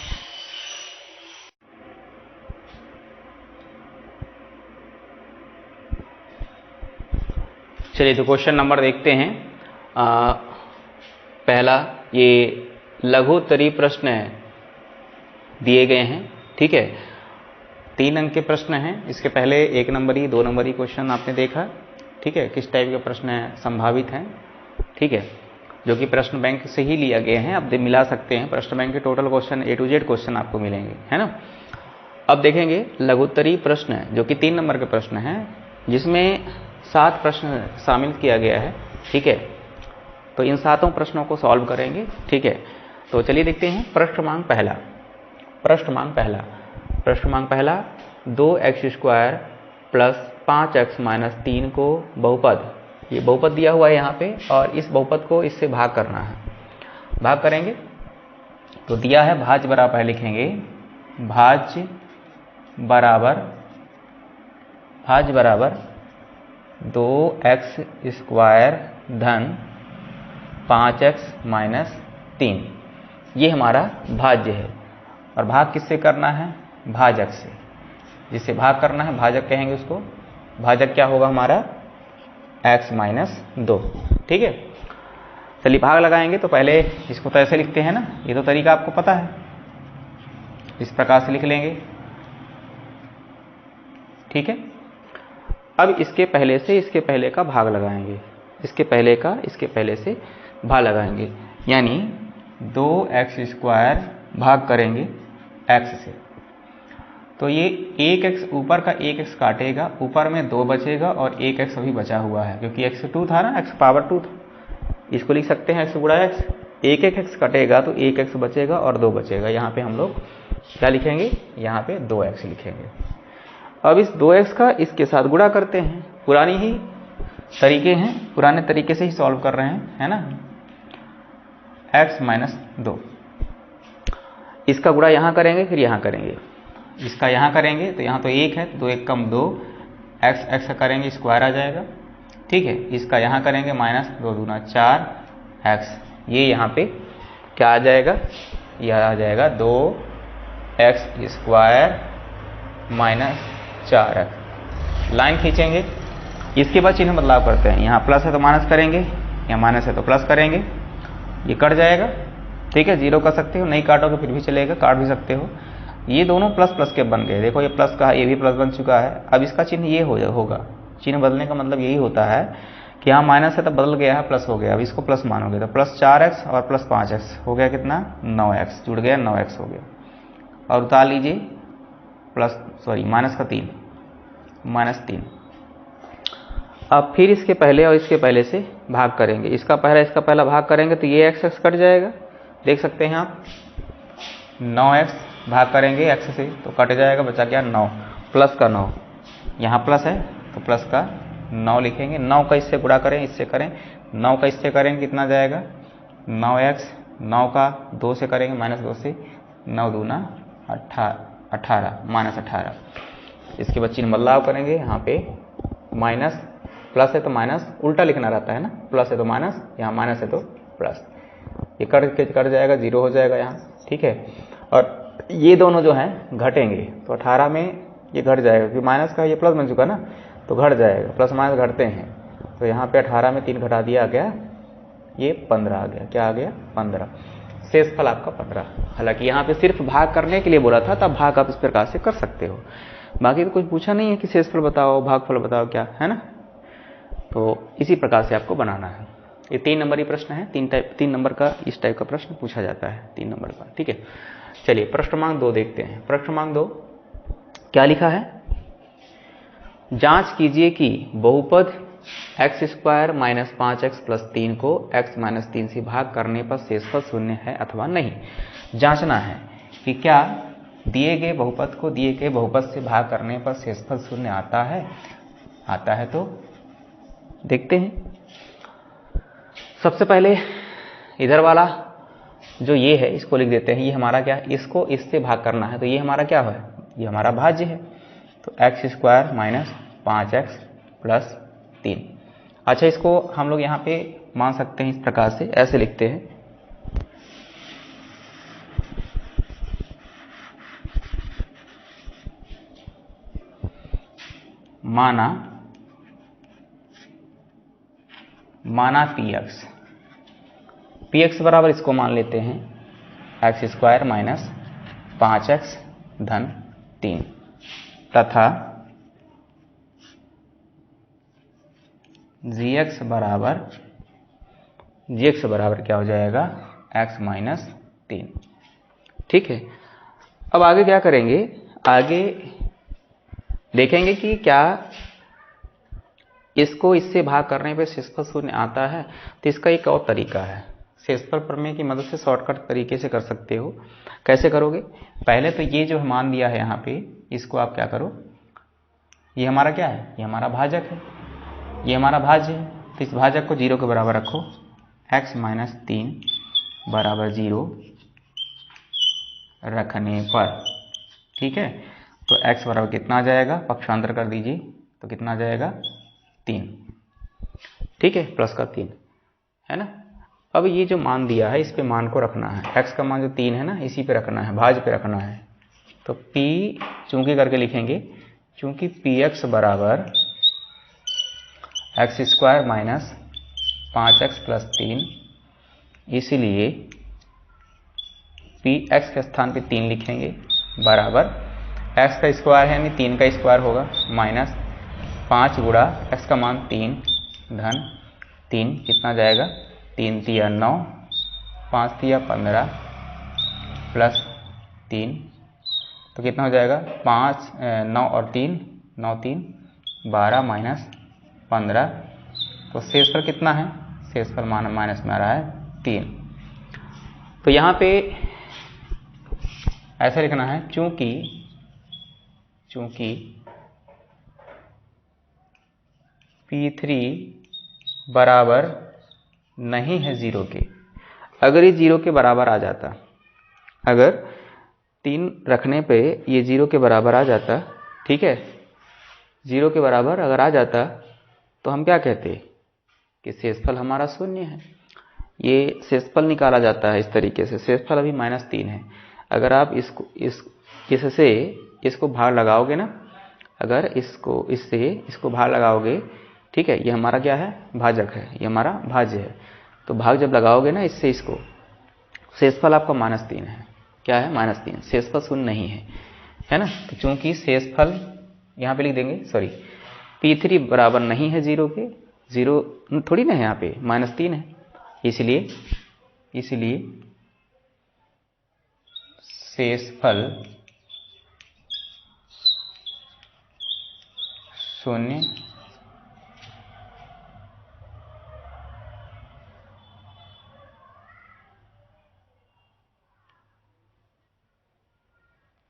चलिए, तो क्वेश्चन नंबर देखते हैं। पहला, ये लघुत्तरीय प्रश्न दिए गए हैं। ठीक है, 3 अंक के प्रश्न हैं। इसके पहले 1 नंबरी 2 नंबरी क्वेश्चन आपने देखा। ठीक है, किस टाइप के प्रश्न संभावित हैं। ठीक है, जो कि प्रश्न बैंक से ही लिया गए हैं। अब मिला सकते हैं, प्रश्न बैंक के total question A to Z question आपको मिलेंगे, है ना। अब देखेंगे लघुत्तरीय प्रश्न, जो कि 3 नंबर के प्रश्न हैं, जिसमें 7 प्रश्न शामिल किया गया है। ठीक है, तो इन 7 प्रश्नों को सॉल्व करेंगे। ठीक है, तो चलिए देखते हैं प्रश्न क्रमांक पहला 2x square plus 5x minus 3 को बहुपद ये बहुपद दिया हुआ है यहाँ पे और इस बहुपद को इससे भाग करना है। भाग करेंगे तो दिया है भाज्य बराबर, पहले लिखेंगे भाज्य बराबर 2x स्क्वायर धन 5x माइनस 3, ये हमारा भाज्य है। और भाग किससे करना है? भाजक से। जिससे भाग करना है भाजक कहेंगे उसको। भाजक क्या होगा हमारा? x minus 2। ठीक है, चलिए भाग लगाएंगे तो पहले इसको तो ऐसे लिखते हैं ना, ये तो तरीका आपको पता है, इस प्रकार से लिख लेंगे। ठीक है, अब इसके पहले से इसके पहले का भाग लगाएंगे, इसके पहले का इसके पहले से भाग लगाएंगे, यानी 2x स्क्वायर भाग करेंगे x से। तो ये 1x ऊपर का 1x काटेगा, ऊपर में 2 बचेगा और 1x अभी बचा हुआ है क्योंकि x 2 था ना, x पावर 2 था। इसको लिख सकते हैं x गुणा x। 1x कटेगा तो 1x बचेगा और 2 बचेगा। यहाँ पे हम लोग क्या लिखेंगे? यहाँ पे 2x लिखेंगे। अब इस 2x का इसके साथ गुणा करते हैं। पुरानी ही तरीके हैं, पुराने तरीके से ही सॉल्व कर रहे हैं, है ना। x माइनस 2, इसका गुणा यहाँ करेंगे, फिर यहाँ करेंगे, इसका यहाँ करेंगे तो यहाँ तो 1 है, 2 1 कम 2, x का करेंगे स्क्वायर आ जाएगा। ठीक है, इसका यहाँ करेंगे माइनस 2 दूना 4x, ये यहाँ पे क्या आ जाएगा? यह आ जाएगा 2x square minus 4x। Line खींचेंगे, इसके बाद चिन्ह बदलाव करते हैं। यहाँ प्लस है तो माइनस करेंगे, यहाँ माइनस है तो प्लस करेंगे, ये कट जाएगा। ठीक है, 0 कर सकते हो, नहीं काटोगे फिर भी चलेगा, काट भी सकते हो। ये दोनों प्लस प्लस के बन गए, देखो ये प्लस का ये भी प्लस बन चुका है। अब इसका चिन्ह ये होगा, चिन्ह बदलने का मतलब यही होता है कि यहाँ माइनस है तो बदल गया है, प्लस हो गया। अब इसको प्लस मानोगे तो प्लस 4x और प्लस 5x हो गया कितना? 9x, जुड़ गया, 9x हो गया। और उतार लीजिए माइनस का 3, माइनस 3। अब फिर इसके पहले और इसके पहले से भाग करेंगे, इसका पहला भाग करेंगे तो ये x कट जाएगा, देख सकते हैं आप। 9x भाग करेंगे x से तो कट जाएगा, बचा क्या? 9, प्लस का 9, यहाँ प्लस है तो प्लस का 9 लिखेंगे। 9 का इससे गुणा करें, इससे करें, 9 का इससे करेंगे कितना जाएगा? 9x, 9 का 2 से करेंगे, माइनस 2 से, 9 दूना 18 माइनस 18। इसके बाद चिन्ह बदलाव करेंगे, यहाँ पे माइनस, प्लस है तो माइनस उल्टा लिखना रहता है ना, प्लस है तो माइनस, यहाँ माइनस है तो प्लस, ये कट जाएगा, 0 हो जाएगा यहाँ। ठीक है, और ये दोनों जो हैं घटेंगे तो 18 में ये घट जाएगा क्योंकि माइनस का ये प्लस बन चुका ना, तो घट जाएगा, प्लस माइनस घटते हैं। तो यहाँ पे 18 में 3 घटा दिया, आ गया ये 15 आ गया। क्या आ गया? 15। शेषफल आपका 15। हालांकि यहाँ पे सिर्फ भाग करने के लिए बोला था, तब भाग आप इस प्रकार से कर सकते हो, बाकी तो कुछ पूछा नहीं है कि शेषफल बताओ, भागफल बताओ, क्या है ना। तो इसी प्रकार से आपको बनाना है। ये 3 नंबरी प्रश्न है, 3 नंबर का इस टाइप का प्रश्न पूछा जाता है, 3 नंबर का। ठीक है, चलिए प्रश्न क्रमांक 2 देखते हैं। प्रश्न क्रमांक 2 क्या लिखा है? जांच कीजिए कि बहुपद x square minus 5x plus 3 को x माइनस 3 से भाग करने पर शेषफल शून्य है अथवा नहीं। जांचना है कि क्या दिए गए बहुपद को दिए गए बहुपद से भाग करने पर शेषफल शून्य आता है। आता है तो देखते हैं। सबसे पहले इधर वाला जो ये है इसको लिख देते हैं। ये हमारा क्या है? इसको इससे भाग करना है, तो ये हमारा क्या है? ये हमारा भाज्य है। तो x square minus 5x plus 3। अच्छा, इसको हम लोग यहाँ पे मान सकते हैं इस प्रकार से, ऐसे लिखते हैं, माना px बराबर इसको मान लेते हैं x स्क्वायर माइनस 5x धन 3 तथा gx बराबर क्या हो जाएगा? x minus 3। ठीक है, अब आगे क्या करेंगे? आगे देखेंगे कि क्या इसको इससे भाग करने पे शेषफल शून्य आता है। तो इसका एक और तरीका है, शेषफल प्रमेय की मदद से शॉर्टकट तरीके से कर सकते हो। कैसे करोगे? पहले तो ये जो मान दिया है यहाँ पे, इसको आप क्या करो, ये हमारा क्या है? ये हमारा भाजक है, ये हमारा भाज्य है। तो इस भाजक को 0 के बराबर रखो, x माइनस 3 बराबर 0 रखने पर, ठीक है। तो x बराबर कितना आ जाएगा, पक्षांतर कर दीजिए तो कितना आ जाएगा 3, ठीक है, प्लस का 3 है ना। अब ये जो मान दिया है इस पे मान को रखना है, x का मान जो 3 है ना इसी पे रखना है, भाज्य पे रखना है। तो p चूंकि करके लिखेंगे, चूंकि px बराबर x square minus 5x plus 3, इसीलिए px के स्थान पे 3 लिखेंगे बराबर x का स्क्वायर है यानी 3 का स्क्वायर होगा माइनस 5 गुणा x का मान 3 धन 3 कितना जाएगा, 3 तिया 9, 5 तिया 15 प्लस 3 तो कितना हो जाएगा 5 9 और 3 9 3 12 माइनस 15, तो शेषफल कितना है, शेषफल मान माइनस में आ रहा है 3। तो यहाँ पे ऐसा लिखना है, चूंकि P3 बराबर नहीं है 0 के। अगर ये 0 के बराबर आ जाता, अगर 3 रखने पे ये 0 के बराबर आ जाता, ठीक है, 0 के बराबर अगर आ जाता तो हम क्या कहते कि शेषफल हमारा शून्य है। ये शेषफल निकाला जाता है इस तरीके से, शेषफल अभी -3 है। अगर आप इससे इसको भाग लगाओगे ना, अगर इसको भाग लगाओगे, ठीक है, ये हमारा क्या है, भाजक है, ये हमारा भाज्य है। तो भाग जब लगाओगे ना इससे इसको, शेषफल आपका -3 है, क्या है -3, शेषफल शून्य नहीं है ना। तो चूंकि शेषफल यहाँ पे लिख देंगे, सॉरी, P3 बराबर नहीं है 0 के, 0 थोड़ी ना है, यहाँ पे -3 है, इसलिए शेषफल शून्य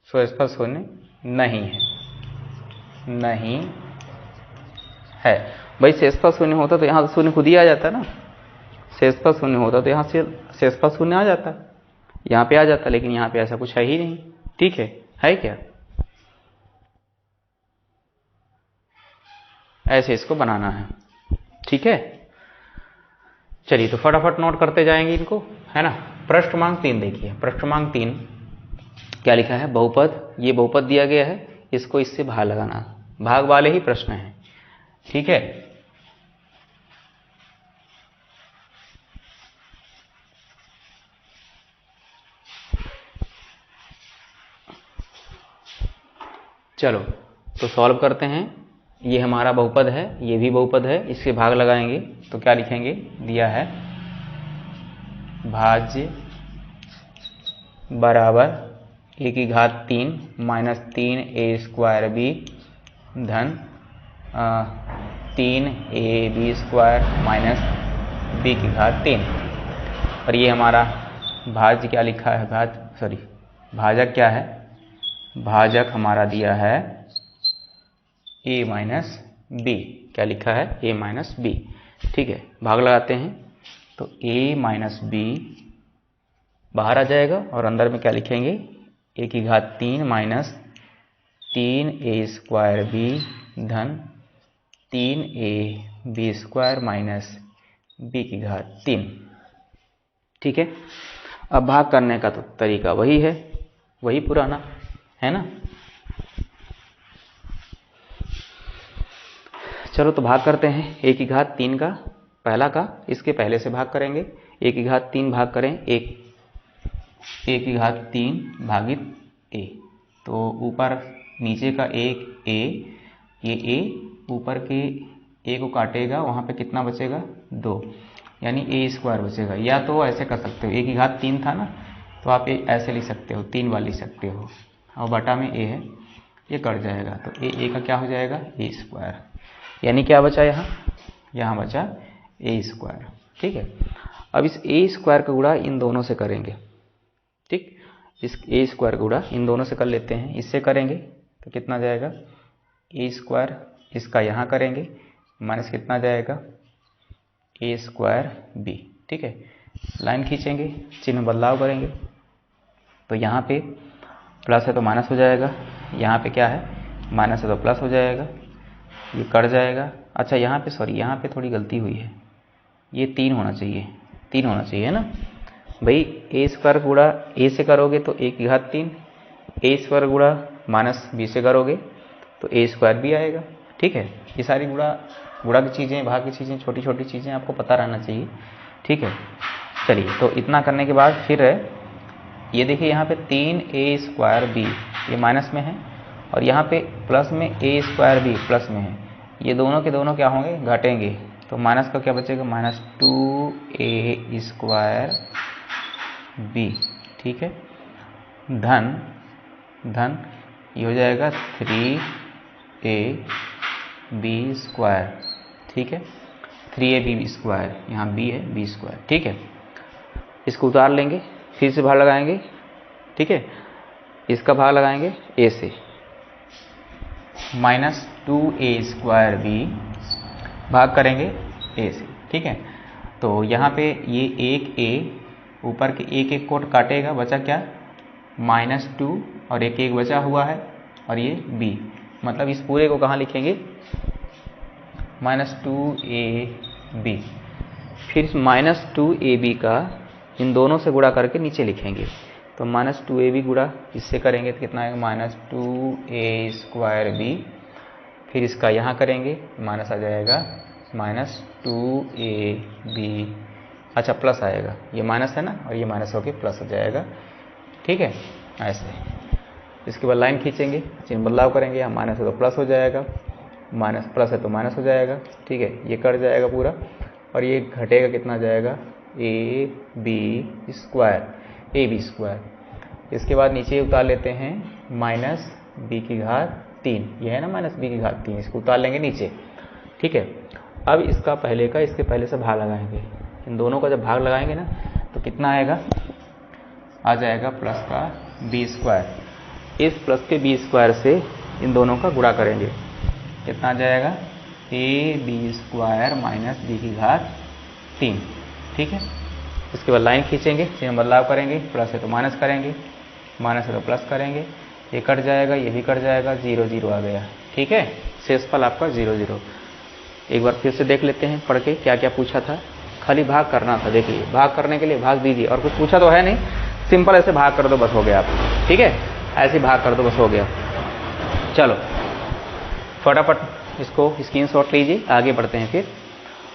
शेषफल शून्य नहीं है। भाई शेषफल शून्य होता तो यहाँ शून्य खुद ही आ जाता ना, शेषफल शून्य होता तो यहाँ से शेषफल शून्य आ जाता, यहाँ पे आ जाता, लेकिन यहाँ पे ऐसा कुछ है ही नहीं, ठीक है क्या, ऐसे इसको बनाना है, ठीक है। चलिए तो फटाफट नोट करते जाएंगे इनको, है ना। पृष्ठ क्रमांक 3 देखिए, पृष्ठ क्रमांक 3 क्या लिखा है, बहुपद, ये बहुपद दिया गया है, इसको इससे भाग लगाना, भाग वाले ही प्रश्न हैं, ठीक है। चलो तो सॉल्व करते हैं। ये हमारा बहुपद है, ये भी बहुपद है, इससे भाग लगाएंगे तो क्या लिखेंगे, दिया है भाज्य बराबर a की घात 3 माइनस 3a² b धन 3ab² माइनस b की घात 3। और ये हमारा भाज्य क्या लिखा है, भाजक क्या है, भाजक हमारा दिया है a माइनस b, क्या लिखा है, a माइनस b, ठीक है। भाग लगाते हैं तो a माइनस b बाहर आ जाएगा और अंदर में क्या लिखेंगे, a की घात 3 माइनस 3a² b धन 3ab² माइनस b की घात 3, ठीक है। अब भाग करने का तो तरीका वही है, वही पुराना है ना। चलो तो भाग करते हैं, a की घात 3 का पहला का इसके पहले से भाग करेंगे, a की घात 3 भाग करें a की घात 3 भागित a, तो ऊपर नीचे का एक a, ये a ऊपर के a को काटेगा, वहाँ पे कितना बचेगा 2, यानी a² बचेगा। या तो ऐसे कर सकते हो, a की घात 3 था ना, तो आप ऐसे लिख सकते हो, 3 बार लिख सकते हो, और बटा में a है, ये कट जाएगा, तो a का क्या हो जाएगा a², यानी क्या बचा यहाँ बचा a², ठीक है। अब इस a² का गुणा इन दोनों से करेंगे, ठीक, इस a² का गुणा इन दोनों से कर लेते हैं, इससे करेंगे तो कितना जाएगा a², इसका यहाँ करेंगे माइनस कितना जाएगा ए स्क्वायर बी। ठीक है, लाइन खींचेंगे, चिन्ह बदलाव करेंगे, तो यहाँ पे प्लस है तो माइनस हो जाएगा, यहाँ पे क्या है माइनस है तो प्लस हो जाएगा, ये कट जाएगा। अच्छा यहाँ पे सॉरी, यहाँ पे थोड़ी गलती हुई है, ये 3 होना चाहिए, 3 होना चाहिए है ना भाई। ए स्क्वायर गुणा ए से करोगे तो a की घात 3, ए स्क्वायर गुणा माइनस बी से करोगे तो ए स्क्वायर भी आएगा। ठीक है, ये सारी गुणा की चीज़ें, भाग की चीज़ें, छोटी छोटी चीज़ें आपको पता रहना चाहिए। ठीक है, चलिए तो इतना करने के बाद फिर ये देखिए यहाँ पे 3a स्क्वायर बी ये माइनस में है और यहाँ पे प्लस में a स्क्वायर बी प्लस में है, ये दोनों के दोनों क्या होंगे घटेंगे, तो माइनस का क्या बचेगा माइनस 2a स्क्वायर बी। ठीक है, धन धन ये हो जाएगा 3a बी स्क्वायर। ठीक है, 3a बी स्क्वायर, यहाँ b है b स्क्वायर। ठीक है, इसको उतार लेंगे, फिर से भाग लगाएंगे। ठीक है, इसका भाग लगाएंगे a से, माइनस 2a स्क्वायर बी भाग करेंगे a से। ठीक है, तो यहाँ पे ये एक a ऊपर के एक एक कोट काटेगा, बचा क्या माइनस 2 और एक एक बचा हुआ है और ये b, मतलब इस पूरे को कहाँ लिखेंगे माइनस 2ab, फिर माइनस 2ab का इन दोनों से गुणा करके नीचे लिखेंगे, तो माइनस 2ab गुणा इससे करेंगे तो कितना आएगा माइनस 2a स्क्वायर बी, फिर इसका यहाँ करेंगे माइनस आ जाएगा माइनस 2ab, अच्छा प्लस आएगा, ये माइनस है ना और ये माइनस होके प्लस हो जाएगा। ठीक है, ऐसे इसके बाद लाइन खींचेंगे, चिन्ह बदलाव करेंगे, यहाँ माइनस है तो प्लस हो जाएगा, माइनस प्लस है तो माइनस हो जाएगा। ठीक है, ये कट जाएगा पूरा और ये घटेगा, कितना जाएगा ए बी स्क्वायर। इसके बाद नीचे उतार लेते हैं माइनस बी की घात 3, ये है ना माइनस बी की घात 3, इसको उतार लेंगे नीचे। ठीक है, अब इसका पहले का इसके पहले से भाग लगाएंगे, इन दोनों का जब भाग लगाएंगे ना तो कितना आएगा, आ जाएगा प्लस का बी स्क्वायर, इस प्लस के बी स्क्वायर से इन दोनों का गुणा करेंगे, कितना आ जाएगा a b square minus b की घात 3। ठीक है, इसके बाद लाइन खींचेंगे, चिन्ह बदलाव करेंगे, प्लस है तो माइनस करेंगे, माइनस है तो प्लस करेंगे, ये कट जाएगा, ये भी कट जाएगा, 0 0 आ गया। ठीक है, शेषफल आपका 0 0। एक बार फिर से देख लेते हैं पढ़ के क्या क्या पूछा था, खाली भाग करना था। देखिए भाग करने के लिए भाग दीजिए, और कुछ पूछा तो है नहीं, सिंपल ऐसे भाग कर दो बस हो गया आप। ठीक है, ऐसे भाग कर दो बस हो गया। चलो फटाफट इसको स्क्रीनशॉट लीजिए, आगे बढ़ते हैं फिर।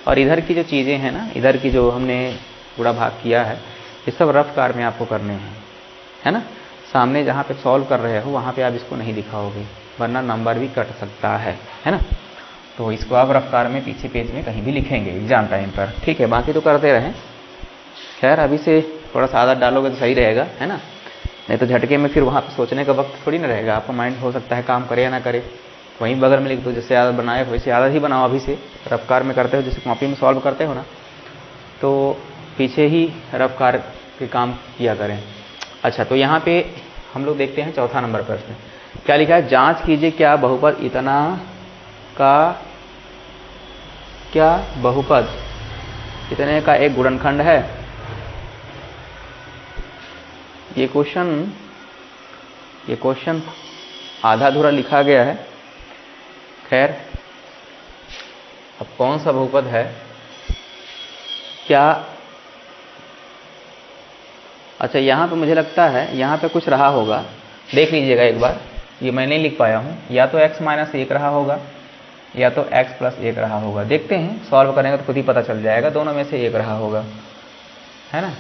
और इधर की जो चीज़ें हैं ना, इधर की जो हमने पूरा भाग किया है, ये सब रफ कार में आपको करने हैं, है ना। सामने जहाँ पे सॉल्व कर रहे हो वहाँ पे आप इसको नहीं दिखाओगे, वरना नंबर भी कट सकता है ना। तो इसको आप रफ कार में पीछे पेज में कहीं भी लिखेंगे एग्जाम टाइम पर। ठीक है, बाकी तो करते रहें। खैर अभी से थोड़ा सा आदत डालोगे तो सही रहेगा, है ना, नहीं तो झटके में फिर वहाँ पे सोचने का वक्त थोड़ी ना रहेगा। आपका माइंड हो सकता है काम करे या ना करे, वहीं बगल में लिख दो, जैसे आदत बनाए वैसे आदत ही बनाओ अभी से। रफ्कार में करते हो, जैसे कॉपी में सॉल्व करते हो ना, तो पीछे ही रफ्कार के काम किया करें। अच्छा, तो यहाँ पे हम लोग देखते हैं चौथा नंबर प्रश्न क्या लिखा है, जांच कीजिए क्या बहुपद इतना का क्या बहुपद इतने का एक गुणनखंड है। ये क्वेश्चन आधा अधूरा लिखा गया है। खैर अब कौन सा बहुपद है क्या, अच्छा यहाँ पे मुझे लगता है यहाँ पे कुछ रहा होगा, देख लीजिएगा एक बार। ये मैं नहीं लिख पाया हूँ, या तो x माइनस 1 रहा होगा या तो x प्लस 1 रहा होगा। देखते हैं, सॉल्व करेंगे तो खुद ही पता चल जाएगा, दोनों में से एक रहा होगा, है ना।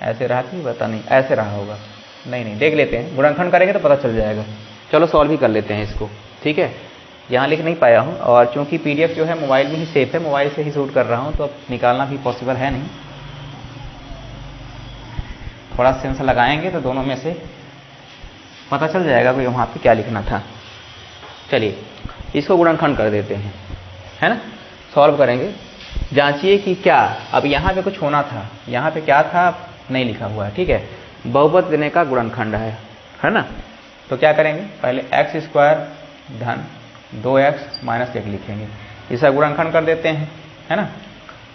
ऐसे रहा कि पता नहीं, ऐसे रहा होगा, नहीं देख लेते हैं, गुणनखंड करेंगे तो पता चल जाएगा। चलो सॉल्व ही कर लेते हैं इसको। ठीक है, यहाँ लिख नहीं पाया हूँ, और चूंकि PDF जो है मोबाइल में ही सेफ है, मोबाइल से ही शूट कर रहा हूँ, तो अब निकालना भी पॉसिबल है नहीं। थोड़ा सेंस लगाएंगे तो दोनों में से पता चल जाएगा कि वहाँ पे क्या लिखना था। चलिए इसको गुणनखंड कर देते हैं, है ना, सॉल्व करेंगे। जांचिए कि क्या, अब यहाँ पे कुछ होना था, यहाँ पे क्या था नहीं लिखा हुआ है। ठीक है, बहुपद देने का गुणनखंड है ना। तो क्या करेंगे, पहले x स्क्वायर धन 2x माइनस 1 लिखेंगे, इसका गुणनखंड कर देते हैं। है ना।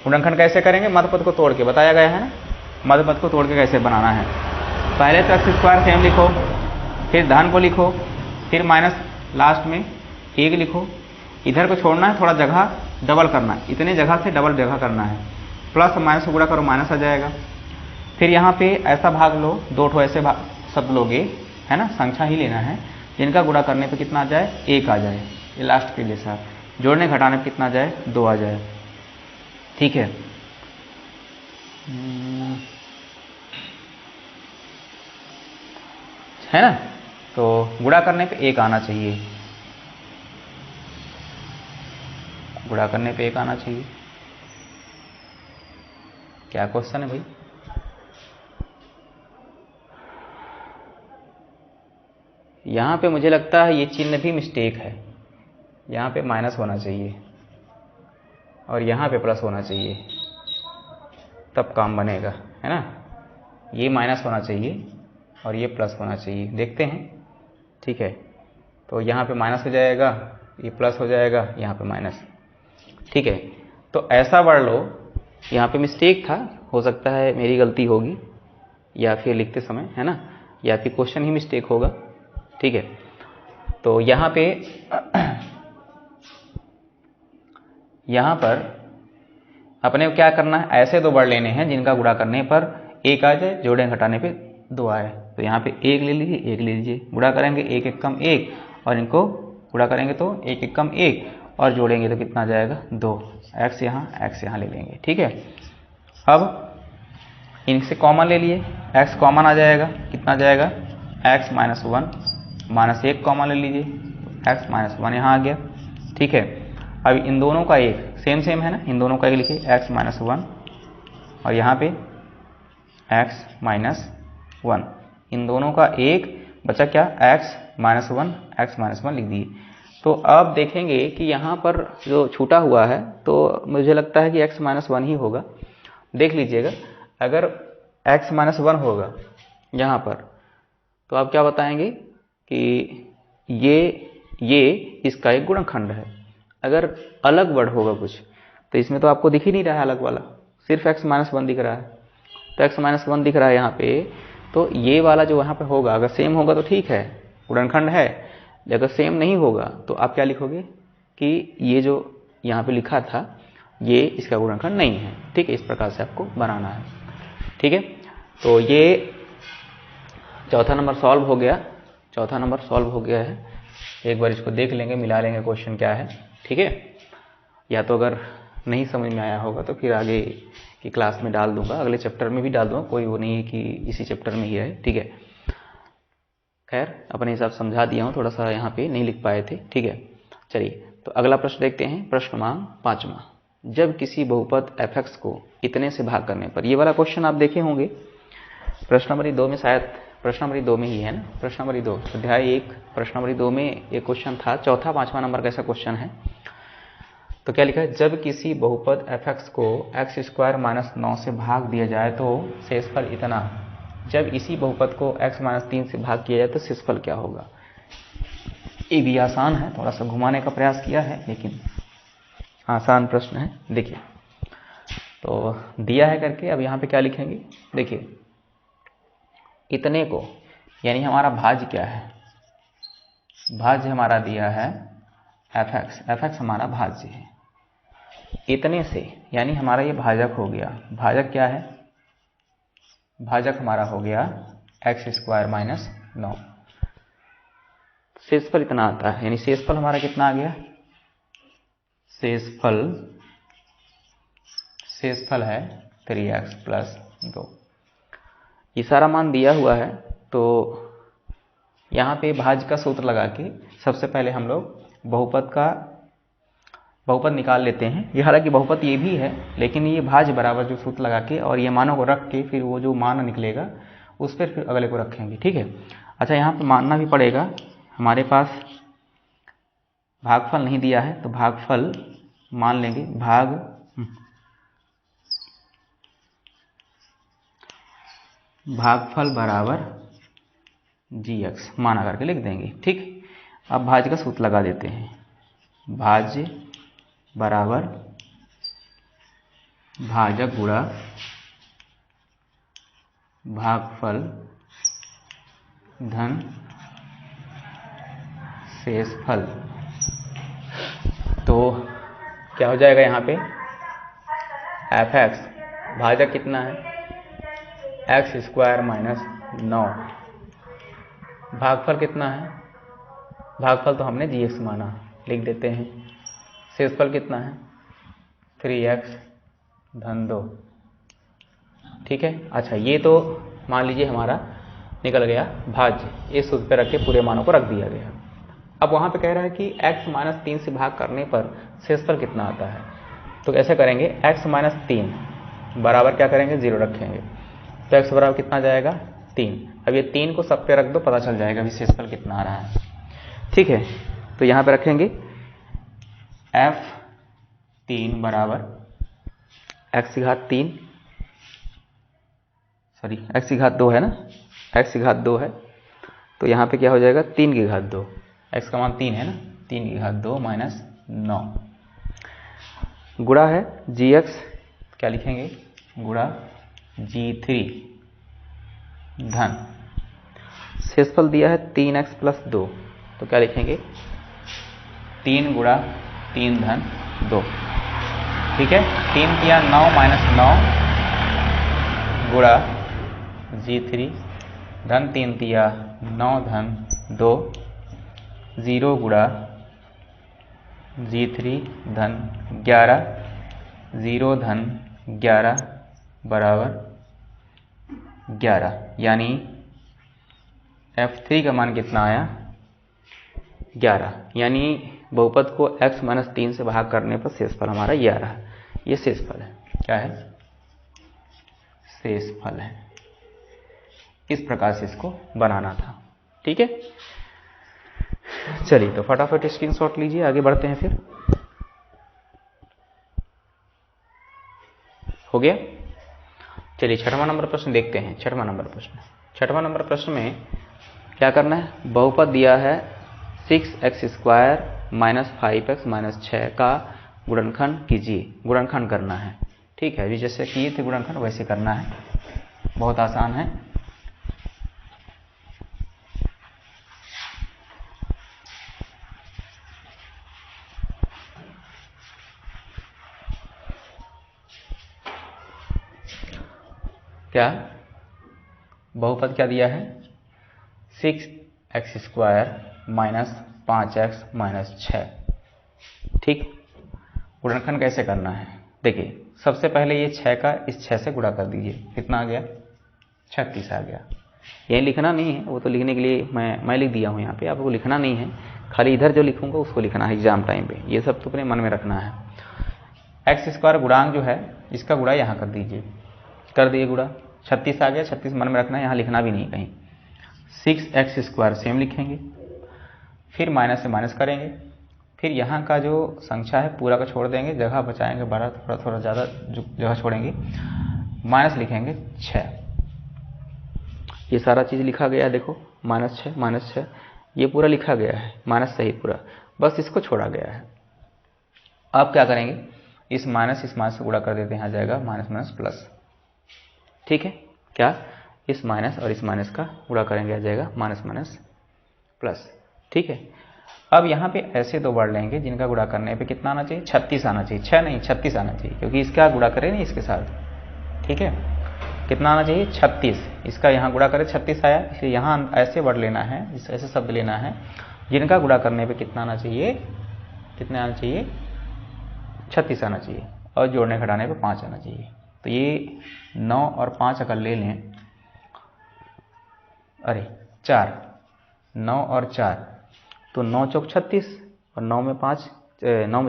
गुणनखंड कैसे करेंगे, मध्य पद को तोड़ के बताया गया है ना, मध्य पद को तोड़ के कैसे बनाना है। पहले तो एक्स स्क्वायर सेम लिखो, फिर धन को लिखो, फिर माइनस लास्ट में 1 लिखो, इधर को छोड़ना है, थोड़ा जगह डबल करना है, इतने जगह से डबल जगह करना है, प्लस और माइनस को गुणा करो माइनस आ जाएगा। फिर यहाँ पे ऐसा भाग लो, 2 ठो ऐसे शब्द लोगे, है ना, संख्या ही लेना है जिनका गुणा करने पे कितना आ जाए, 1 आ जाए, ये लास्ट के लिए साथ, जोड़ने घटाने पे कितना आ जाए, 2 आ जाए, ठीक है। है ना, तो गुणा करने पे 1 आना चाहिए, गुणा करने पे 1 आना चाहिए। क्या क्वेश्चन है भाई, यहाँ पे मुझे लगता है ये चिन्ह भी मिस्टेक है, यहाँ पे माइनस होना चाहिए और यहाँ पे प्लस होना चाहिए, तब काम बनेगा, है ना। ये माइनस होना चाहिए और ये प्लस होना चाहिए, देखते हैं, ठीक है। तो यहाँ पे माइनस हो जाएगा, ये प्लस हो जाएगा, यहाँ पे माइनस, ठीक है। तो ऐसा वर्ड लो, यहाँ पे मिस्टेक था, हो सकता है मेरी गलती होगी या फिर लिखते समय, है ना, या फिर क्वेश्चन ही मिस्टेक होगा, ठीक है। तो यहाँ पे यहाँ पर अपने को क्या करना है, ऐसे 2 वर्ड लेने हैं जिनका गुणा करने पर 1 आ जाए, जोड़े घटाने पे 2 आए। तो यहाँ पे 1 ले लीजिए, 1 ले लीजिए, गुणा करेंगे 1 1 कम 1 और इनको गुणा करेंगे तो 1 1 कम 1 और जोड़ेंगे तो कितना आ जाएगा, 2, x यहाँ ले लेंगे, ठीक है। अब इनसे कॉमन ले लिए, x कॉमन आ जाएगा, कितना आ जाएगा, x माइनस 1 माइनस 1 कॉमन ले लीजिए, x माइनस 1 यहाँ आ गया, ठीक है। अब इन दोनों का 1 सेम सेम है ना, इन दोनों का 1 लिखिए, x माइनस 1 और यहाँ पे x माइनस 1, इन दोनों का 1 बचा क्या, x माइनस 1 लिख दिए। तो अब देखेंगे कि यहाँ पर जो छूटा हुआ है, तो मुझे लगता है कि x माइनस 1 ही होगा, देख लीजिएगा। अगर x माइनस 1 होगा यहाँ पर, तो आप क्या बताएंगे कि ये इसका एक गुणनखंड है। अगर अलग वर्ड होगा कुछ, तो इसमें तो आपको दिख ही नहीं रहा है अलग वाला, सिर्फ x माइनस 1 दिख रहा है, तो x माइनस 1 दिख रहा है यहाँ पे, तो ये वाला जो यहाँ पे होगा, अगर सेम होगा तो ठीक है, गुणनखंड है। अगर सेम नहीं होगा तो आप क्या लिखोगे कि ये जो यहाँ पे लिखा था ये इसका गुणनखंड नहीं है, ठीक है। इस प्रकार से आपको बनाना है, ठीक है। तो ये चौथा नंबर सॉल्व हो गया, चौथा नंबर सॉल्व हो गया है। एक बार इसको देख लेंगे, मिला लेंगे क्वेश्चन क्या है, ठीक है। या तो अगर नहीं समझ में आया होगा तो फिर आगे की क्लास में डाल दूंगा, अगले चैप्टर में भी डाल दूंगा, कोई वो नहीं है कि इसी चैप्टर में ही है, ठीक है। खैर अपने हिसाब से समझा दिया हूँ, थोड़ा सा यहाँ पे नहीं लिख पाए थे, ठीक है। चलिए तो अगला प्रश्न देखते हैं, प्रश्न क्रमांक 5वां। जब किसी बहुपद fx को इतने से भाग करने पर, ये वाला क्वेश्चन आप देखे होंगे प्रश्न नंबर 2 में, शायद प्रश्न नंबर 2 में ही है ना, प्रश्न नंबर 2 अध्याय 1 प्रश्न नंबर 2 में एक क्वेश्चन था, चौथा 5वां नंबर का ऐसा क्वेश्चन है। तो क्या लिखा है, जब किसी बहुपद fx को x स्क्वायर माइनस 9 से भाग दिया जाए तो शेषफल इतना, जब इसी बहुपद को x माइनस 3 से भाग किया जाए तो शेषफल क्या होगा। ये भी आसान है, थोड़ा सा घुमाने का प्रयास किया है लेकिन आसान प्रश्न है। देखिए तो दिया है करके, अब यहाँ पे क्या लिखेंगे, देखिए इतने को, यानी हमारा भाज्य क्या है, भाज्य हमारा दिया है fx हमारा भाज्य है, इतने से यानी हमारा ये भाजक हो गया, भाजक क्या है, भाजक हमारा हो गया x स्क्वायर माइनस 9, शेषफल इतना आता है, यानी शेषफल हमारा कितना आ गया, शेषफल है 3x प्लस 2। ये सारा मान दिया हुआ है, तो यहाँ पे भाज्य का सूत्र लगा के सबसे पहले हम लोग बहुपद निकाल लेते हैं। ये हालांकि बहुपद ये भी है, लेकिन ये भाज्य बराबर जो सूत्र लगा के और ये मानों को रख के फिर वो जो मान निकलेगा उस पर फिर अगले को रखेंगे, ठीक है। अच्छा यहाँ पे मानना भी पड़ेगा, हमारे पास भागफल नहीं दिया है तो भागफल मान लेंगे, भागफल बराबर gx माना करके लिख देंगे, ठीक। अब भाज्य का सूत्र लगा देते हैं, भाज्य बराबर भाजक गुणा भागफल धन शेषफल। तो क्या हो जाएगा यहाँ पे, एफ एक्स भाजक कितना है, एक्स स्क्वायर माइनस 9, भागफल कितना है, भागफल तो हमने जी एक्स माना, लिख देते हैं। शेषफल कितना है, 3x धन 2। ठीक है। अच्छा, ये तो मान लीजिए हमारा निकल गया भाज्य, इस सूत्र पे रख के पूरे मानों को रख दिया गया। अब वहां पे कह रहा है कि x माइनस 3 से भाग करने पर शेषफल कितना आता है। तो कैसे करेंगे, x माइनस 3 बराबर क्या करेंगे, 0 रखेंगे, तो x बराबर कितना जाएगा, 3। अब ये 3 को सब पे रख दो, पता चल जाएगा अभी शेषफल कितना आ रहा है। ठीक है, तो यहां पे रखेंगे f3 बराबर x की घात 3, सॉरी x की घात 2 है ना, x की घात 2 है, तो यहाँ पे क्या हो जाएगा 3 की घात 2, x का मान 3 है ना, 3 की घात 2 माइनस 9 गुणा है gx, क्या लिखेंगे, गुणा g3 धन शेषफल दिया है 3x प्लस 2, तो क्या लिखेंगे 3 गुणा 3 धन 2। ठीक है, 3 किया 9 माइनस 9 गुणा g3 धन 3 दिया 9 धन 2, 0 गुणा g3 धन 11, 0 धन 11 बराबर 11, यानी f3 का मान कितना आया, 11। यानी बहुपद को x माइनस 3 से भाग करने पर शेषफल हमारा ये आ रहा है, ये शेषफल है। क्या है, शेषफल है। इस प्रकार से इसको बनाना था। ठीक है, चलिए तो फटाफट स्क्रीनशॉट लीजिए, आगे बढ़ते हैं। फिर हो गया। चलिए छठवां नंबर प्रश्न देखते हैं। छठवां नंबर प्रश्न में क्या करना है, बहुपद दिया है 6x square minus 5x minus 6 का गुणनखंड कीजिए, गुणनखंड करना है। ठीक है, अभी जैसे किए थे गुणनखंड वैसे करना है, बहुत आसान है। क्या बहुपद क्या दिया है, 6x square minus 5x minus 6। ठीक, गुणनखंड कैसे करना है, देखिए सबसे पहले ये 6 का इस 6 से गुणा कर दीजिए, कितना आ गया, 36 आ गया। यही लिखना नहीं है, वो तो लिखने के लिए मैं लिख दिया हूँ यहाँ पे, आपको लिखना नहीं है, खाली इधर जो लिखूंगा उसको लिखना है एग्जाम टाइम पे, ये सब तो अपने मन में रखना है। एक्स स्क्वायर गुणांक जो है इसका गुणा यहाँ कर दीजिए, कर दिए गुणा, 36 आ गया, 36 मन में रखना है, यहाँ लिखना भी नहीं कहीं। 6x स्क्वायर सेम लिखेंगे, फिर माइनस से माइनस करेंगे, फिर यहाँ का जो संख्या है पूरा का छोड़ देंगे, जगह बचाएंगे, बड़ा थोड़ा ज़्यादा जगह छोड़ेंगे, माइनस लिखेंगे 6। ये सारा चीज़ लिखा गया है, देखो माइनस 6 ये पूरा लिखा गया है, माइनस सही पूरा, बस इसको छोड़ा गया है। अब क्या करेंगे, इस माइनस से गुणा कर देते हैं, आ जाएगा माइनस माइनस प्लस। ठीक है, क्या इस माइनस और इस माइनस का गुणा करेंगे, आ जाएगा माइनस माइनस प्लस। ठीक है, अब यहाँ पे ऐसे दो बढ़ लेंगे जिनका गुणा करने पे कितना आना चाहिए, 36 आना चाहिए, 6 नहीं 36 आना चाहिए, क्योंकि इसका गुणा करें नहीं इसके साथ। ठीक है, कितना आना चाहिए, 36, इसका यहाँ गुणा करें 36 आया, इसलिए यहाँ ऐसे वर्ड लेना है, ऐसे शब्द लेना है जिनका गुणा करने पे कितना आना चाहिए, कितना आना चाहिए, 36 आना चाहिए, और जोड़ने घटाने पे 5 आना चाहिए। तो ये 9 और 5 अगर ले लें, अरे 4, 9 और 4, तो 9 चौक 36 और 9 में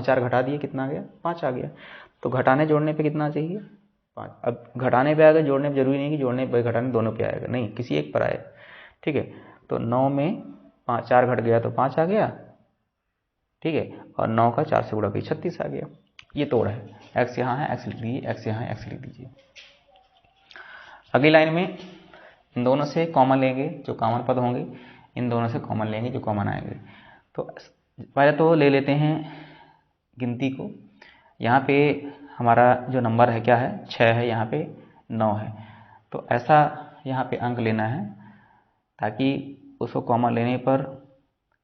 4 घटा दिए, कितना आ गया, 5 आ गया। तो घटाने जोड़ने पे कितना चाहिए, 5। अब घटाने पे आएगा, जोड़ने पे जरूरी नहीं कि जोड़ने पे घटाने दोनों पे आएगा, नहीं किसी एक पर आएगा। ठीक है, तो 9 में 4 घट गया तो 5 आ गया। ठीक है, और 9 का 4 से गुणा किया 36 आ गया। ये तोड़ है, x यहाँ है, x लिख दीजिए, x यहाँ है, x लिख दीजिए। अगली लाइन में इन दोनों से कॉमन लेंगे, जो कॉमन पद होंगे इन दोनों से कॉमन लेंगे, जो कॉमन आएंगे। तो पहले तो ले लेते हैं गिनती को, यहाँ पे हमारा जो नंबर है क्या है, 6 है, यहाँ पे 9 है। तो ऐसा यहाँ पे अंक लेना है ताकि उसको कॉमन लेने पर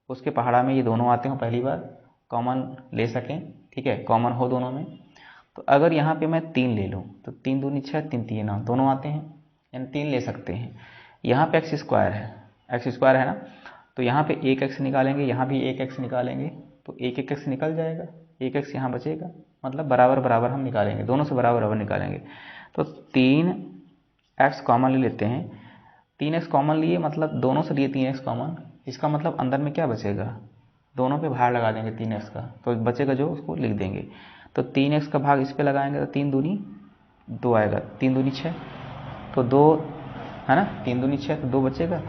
उसके पहाड़ा में ये दोनों आते हो, पहली बार कॉमन ले सकें, ठीक है, कॉमन हो दोनों में। तो अगर यहाँ पे मैं 3 ले लूँ तो 3 दूनी 6, 3 3 9, दोनों आते हैं, यानी 3 ले सकते हैं। यहाँ पे x स्क्वायर है, x स्क्वायर है ना, तो यहाँ पे 1x निकालेंगे, यहाँ भी 1x निकालेंगे, तो 1 निकल जाएगा, 1x यहाँ बचेगा, मतलब बराबर बराबर हम निकालेंगे, दोनों से बराबर बराबर निकालेंगे। तो 3x कॉमन ले लेते हैं, 3x कॉमन लिए मतलब दोनों से लिए 3x कॉमन, इसका मतलब अंदर में क्या बचेगा, दोनों पे भाग लगा देंगे 3x का, तो बचेगा जो उसको लिख देंगे। तो 3x का भाग इस पे लगाएंगे तो 3 दूनी 2 आएगा, 3 दूनी 6, तो 2 है ना, 3 दूनी 6, तो 2 बचेगा।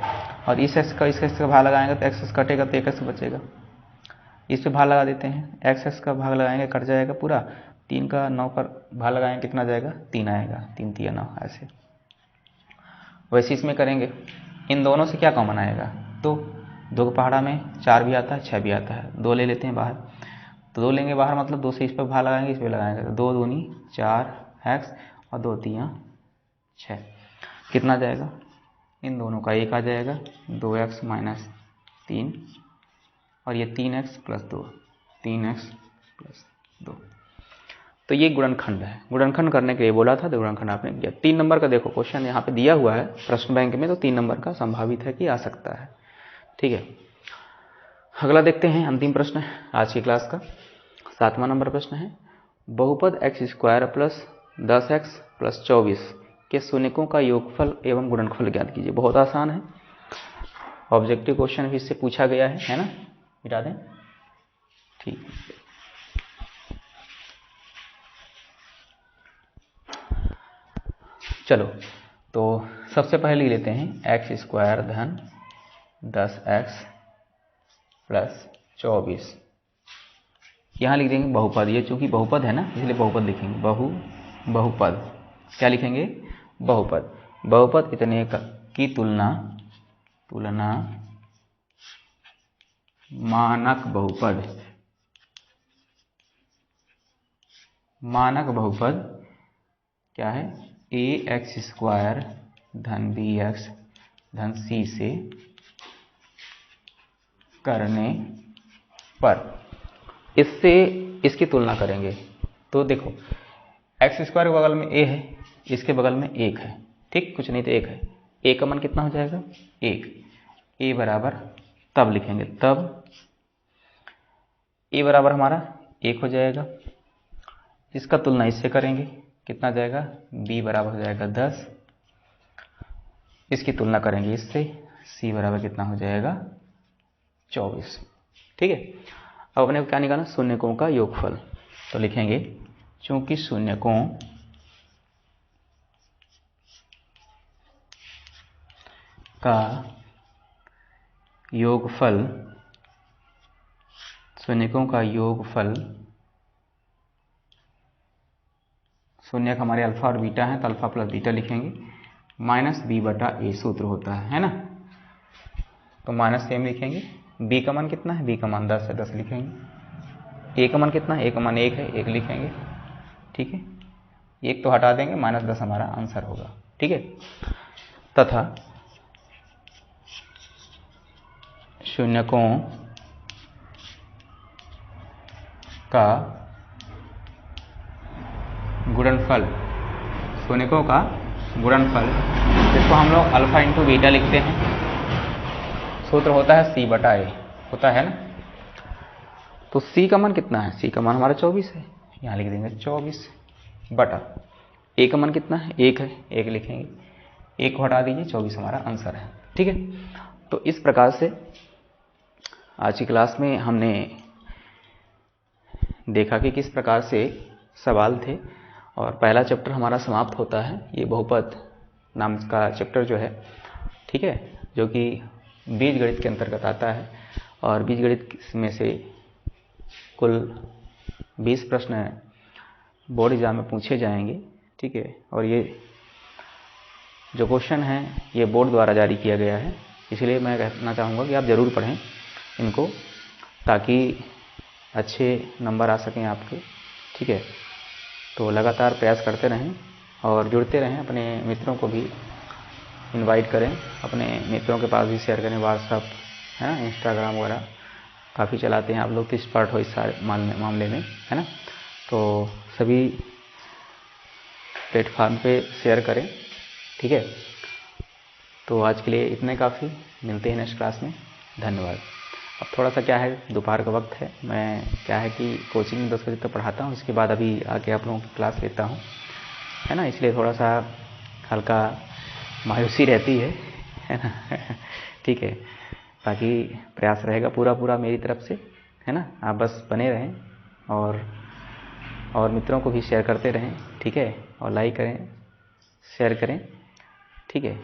और इस x का भाग लगाएंगे तो x कटेगा तो 1x बचेगा, इस पे भाग लगा देते हैं, x का भाग लगाएंगे कट जाएगा पूरा, 3 का 9 पर भाग लगाएंगे कितना जाएगा, 3 आएगा, 3 3 9 ऐसे। वैसे इसमें करेंगे, इन दोनों से क्या कॉमन आएगा, तो 2 के पहाड़ा में 4 भी आता है, 6 भी आता है, 2 ले लेते हैं बाहर, तो 2 लेंगे बाहर मतलब 2 से इस पर भाग लगाएंगे, इस पर लगाएंगे, तो 2 दूनी 4x और 2 3 6, कितना जाएगा, इन दोनों का 1 आ जाएगा, 2x माइनस 3 और ये 3x प्लस 2, 3x प्लस 2। तो ये गुणनखंड है, गुणनखंड करने के लिए बोला था तो गुणनखंड आपने किया। 3 नंबर का देखो क्वेश्चन यहाँ पे दिया हुआ है प्रश्न बैंक में, तो 3 नंबर का संभावित है कि आ सकता है, ठीक है। अगला देखते हैं, अंतिम प्रश्न है आज की क्लास का, 7वां नंबर प्रश्न है, बहुपद x square plus 10x plus 24 के शून्यकों का योगफल एवं गुणनफल ज्ञात कीजिए। बहुत आसान है, ऑब्जेक्टिव क्वेश्चन भी इससे पूछा गया है ना, मिटा दें, ठीक। चलो तो सबसे पहले लिख लेते हैं x स्क्वायर धन 10x प्लस 24, यहाँ लिख देंगे बहुपद, ये चूंकि बहुपद है ना इसलिए बहुपद लिखेंगे, बहुपद क्या लिखेंगे, बहुपद। बहुपद इतने की तुलना मानक बहुपद, मानक बहुपद क्या है, ax स्क्वायर धन bx धन c से करने पर, इससे इसकी तुलना करेंगे। तो देखो x स्क्वायर के बगल में a है, इसके बगल में 1 है, ठीक, कुछ नहीं तो 1 है, a का मान कितना हो जाएगा 1, a बराबर तब लिखेंगे, तब a बराबर हमारा 1 हो जाएगा, इसका तुलना इससे करेंगे, कितना जाएगा, b बराबर हो जाएगा 10, इसकी तुलना करेंगे इससे, c बराबर कितना हो जाएगा 24, ठीक है। अब अपने को क्या निकालना, शून्यकों का योगफल, तो लिखेंगे चूंकि शून्यकों का योगफल, शून्यकों का योगफल, शून्यक हमारे अल्फा और बीटा है तो अल्फा प्लस बीटा लिखेंगे, माइनस b बटा a सूत्र होता है ना, तो माइनस सेम लिखेंगे, b का मान कितना है, b का मान 10 है, 10 लिखेंगे, a का मान कितना है, a का मान 1 है, 1 लिखेंगे, ठीक है, 1 तो हटा देंगे, माइनस 10 हमारा आंसर होगा, ठीक है। तथा शून्यकों का गुणनफल, शून्यकों का गुणनफल, इसको हम लोग अल्फा इंटू बीटा लिखते हैं, सूत्र होता है c बटा a, होता है ना। तो c का मान कितना है, c का मान हमारा 24 है, यहाँ लिख देंगे 24 बटा a का मान कितना है, 1 है, 1 लिखेंगे, 1 को हटा दीजिए, 24 हमारा आंसर है, ठीक है। तो इस प्रकार से आज की क्लास में हमने देखा कि किस प्रकार से सवाल थे, और पहला चैप्टर हमारा समाप्त होता है, ये बहुपद नाम का चैप्टर जो है, ठीक है, जो कि बीजगणित के अंतर्गत आता है, और बीजगणित में से कुल 20 प्रश्न बोर्ड एग्जाम में पूछे जाएंगे, ठीक है, और ये जो क्वेश्चन है ये बोर्ड द्वारा जारी किया गया है, इसलिए मैं कहना चाहूँगा कि आप ज़रूर पढ़ें इनको, ताकि अच्छे नंबर आ सकें आपके, ठीक है। तो लगातार प्रयास करते रहें और जुड़ते रहें, अपने मित्रों को भी इनवाइट करें, अपने मित्रों के पास भी शेयर करें। व्हाट्सअप है ना, इंस्टाग्राम वगैरह काफ़ी चलाते हैं आप लोग, तो एक्सपर्ट हो इस सारे मामले में, है ना। तो सभी प्लेटफार्म पे शेयर करें, ठीक है। तो आज के लिए इतने काफ़ी, मिलते हैं नेक्स्ट क्लास में। धन्यवाद। अब थोड़ा सा क्या है, दोपहर का वक्त है, मैं क्या है कि कोचिंग में 10 बजे तक पढ़ाता हूँ, इसके बाद अभी आके आप लोगों की क्लास लेता हूँ, है ना, इसलिए थोड़ा सा हल्का मायूसी रहती है ना ठीक है। बाकी प्रयास रहेगा पूरा मेरी तरफ से, है ना। आप बस बने रहें और मित्रों को भी शेयर करते रहें, ठीक है, और लाइक करें, शेयर करें, ठीक है।